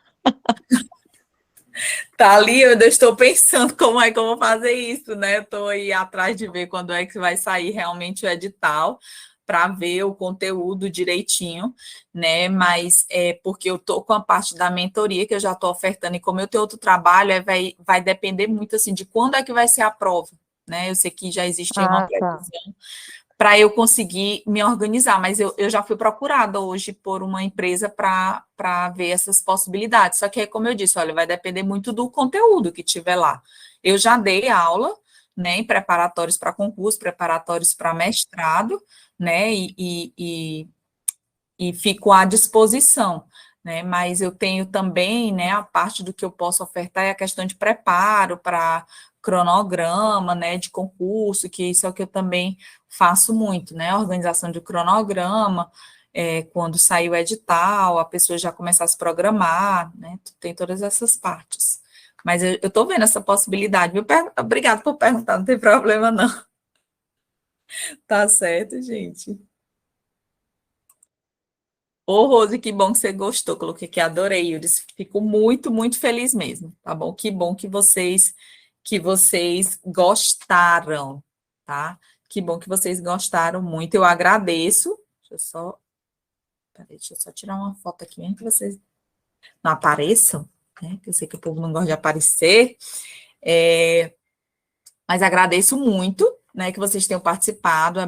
Tá ali, eu ainda estou pensando como é que eu vou fazer isso, né? Eu estou aí atrás de ver quando é que vai sair realmente o edital, para ver o conteúdo direitinho, né? Mas porque eu tô com a parte da mentoria que eu já estou ofertando, e como eu tenho outro trabalho, vai depender muito assim de quando é que vai ser a prova, né? Eu sei que já existe uma Ah, tá. previsão para eu conseguir me organizar, mas eu já fui procurada hoje por uma empresa para ver essas possibilidades. Só que, como eu disse, olha, vai depender muito do conteúdo que tiver lá. Eu já dei aula, né, em preparatórios para concurso, preparatórios para mestrado, né, e fico à disposição, né? Mas eu tenho também, né, a parte do que eu posso ofertar é a questão de preparo para cronograma, né, de concurso, que isso é o que eu também faço muito, né? Organização de cronograma, quando sair o edital, a pessoa já começar a se programar, né? Tem todas essas partes. Mas eu estou vendo essa possibilidade, viu? Obrigada por perguntar, não tem problema não. Tá certo, gente. Ô, Rose, que bom que você gostou. Coloquei que adorei. Eu disse, fico muito, muito feliz mesmo, tá bom? Que bom que vocês que vocês gostaram, tá? Que bom que vocês gostaram muito. Eu agradeço. Deixa eu só tirar uma foto aqui, antes que vocês não apareçam, né? Que eu sei que o povo não gosta de aparecer. Mas agradeço muito, né, que vocês tenham participado.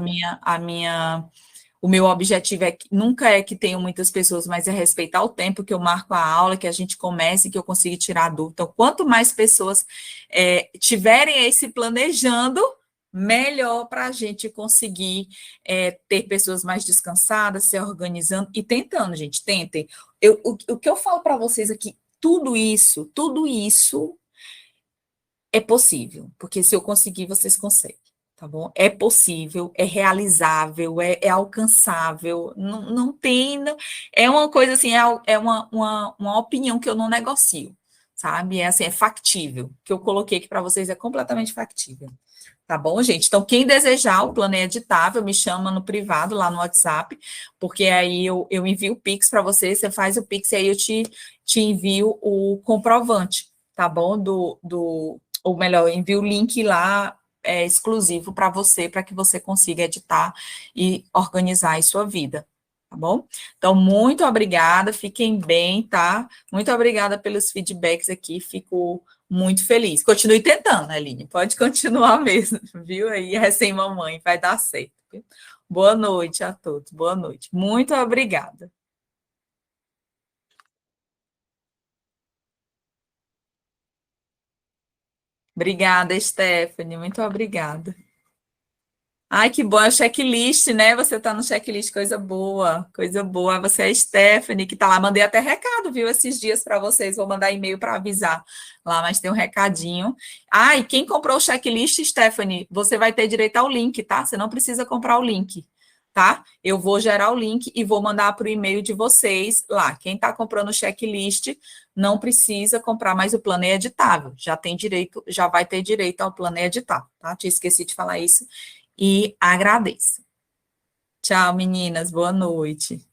O meu objetivo nunca é que tenham muitas pessoas, mas é respeitar o tempo que eu marco a aula, que a gente comece, que eu consiga tirar a dúvida. Então, quanto mais pessoas tiverem esse planejando, melhor para a gente conseguir ter pessoas mais descansadas, se organizando e tentando, gente, tentem. O que eu falo para vocês aqui, tudo isso é possível, porque se eu conseguir, vocês conseguem, tá bom? É possível, é realizável, é alcançável, não tem. É uma coisa assim, é uma opinião que eu não negocio, sabe? É assim, é factível. O que eu coloquei aqui para vocês é completamente factível. Tá bom, gente? Então, quem desejar, o plano é editável, me chama no privado, lá no WhatsApp, porque aí eu envio o Pix para você faz o Pix e aí eu te envio o comprovante, tá bom? Ou melhor, eu envio o link lá exclusivo para que você consiga editar e organizar a sua vida, tá bom? Então, muito obrigada, fiquem bem, tá? Muito obrigada pelos feedbacks aqui, fico muito feliz. Continue tentando, Aline. Pode continuar mesmo, viu? Aí, recém-mamãe, vai dar certo. Viu? Boa noite a todos. Boa noite. Muito obrigada. Obrigada, Stephanie. Muito obrigada. Ai, que bom, é o checklist, né? Você tá no checklist, coisa boa, coisa boa. Você é a Stephanie, que tá lá. Mandei até recado, viu, esses dias para vocês. Vou mandar e-mail para avisar lá, mas tem um recadinho. Ah, e quem comprou o checklist, Stephanie, você vai ter direito ao link, tá? Você não precisa comprar o link, tá? Eu vou gerar o link e vou mandar para o e-mail de vocês lá. Quem tá comprando o checklist não precisa comprar mais o plano é editável. Já tem direito, já vai ter direito ao plano é editável, tá? Tinha esquecido de falar isso e agradeço. Tchau, meninas. Boa noite.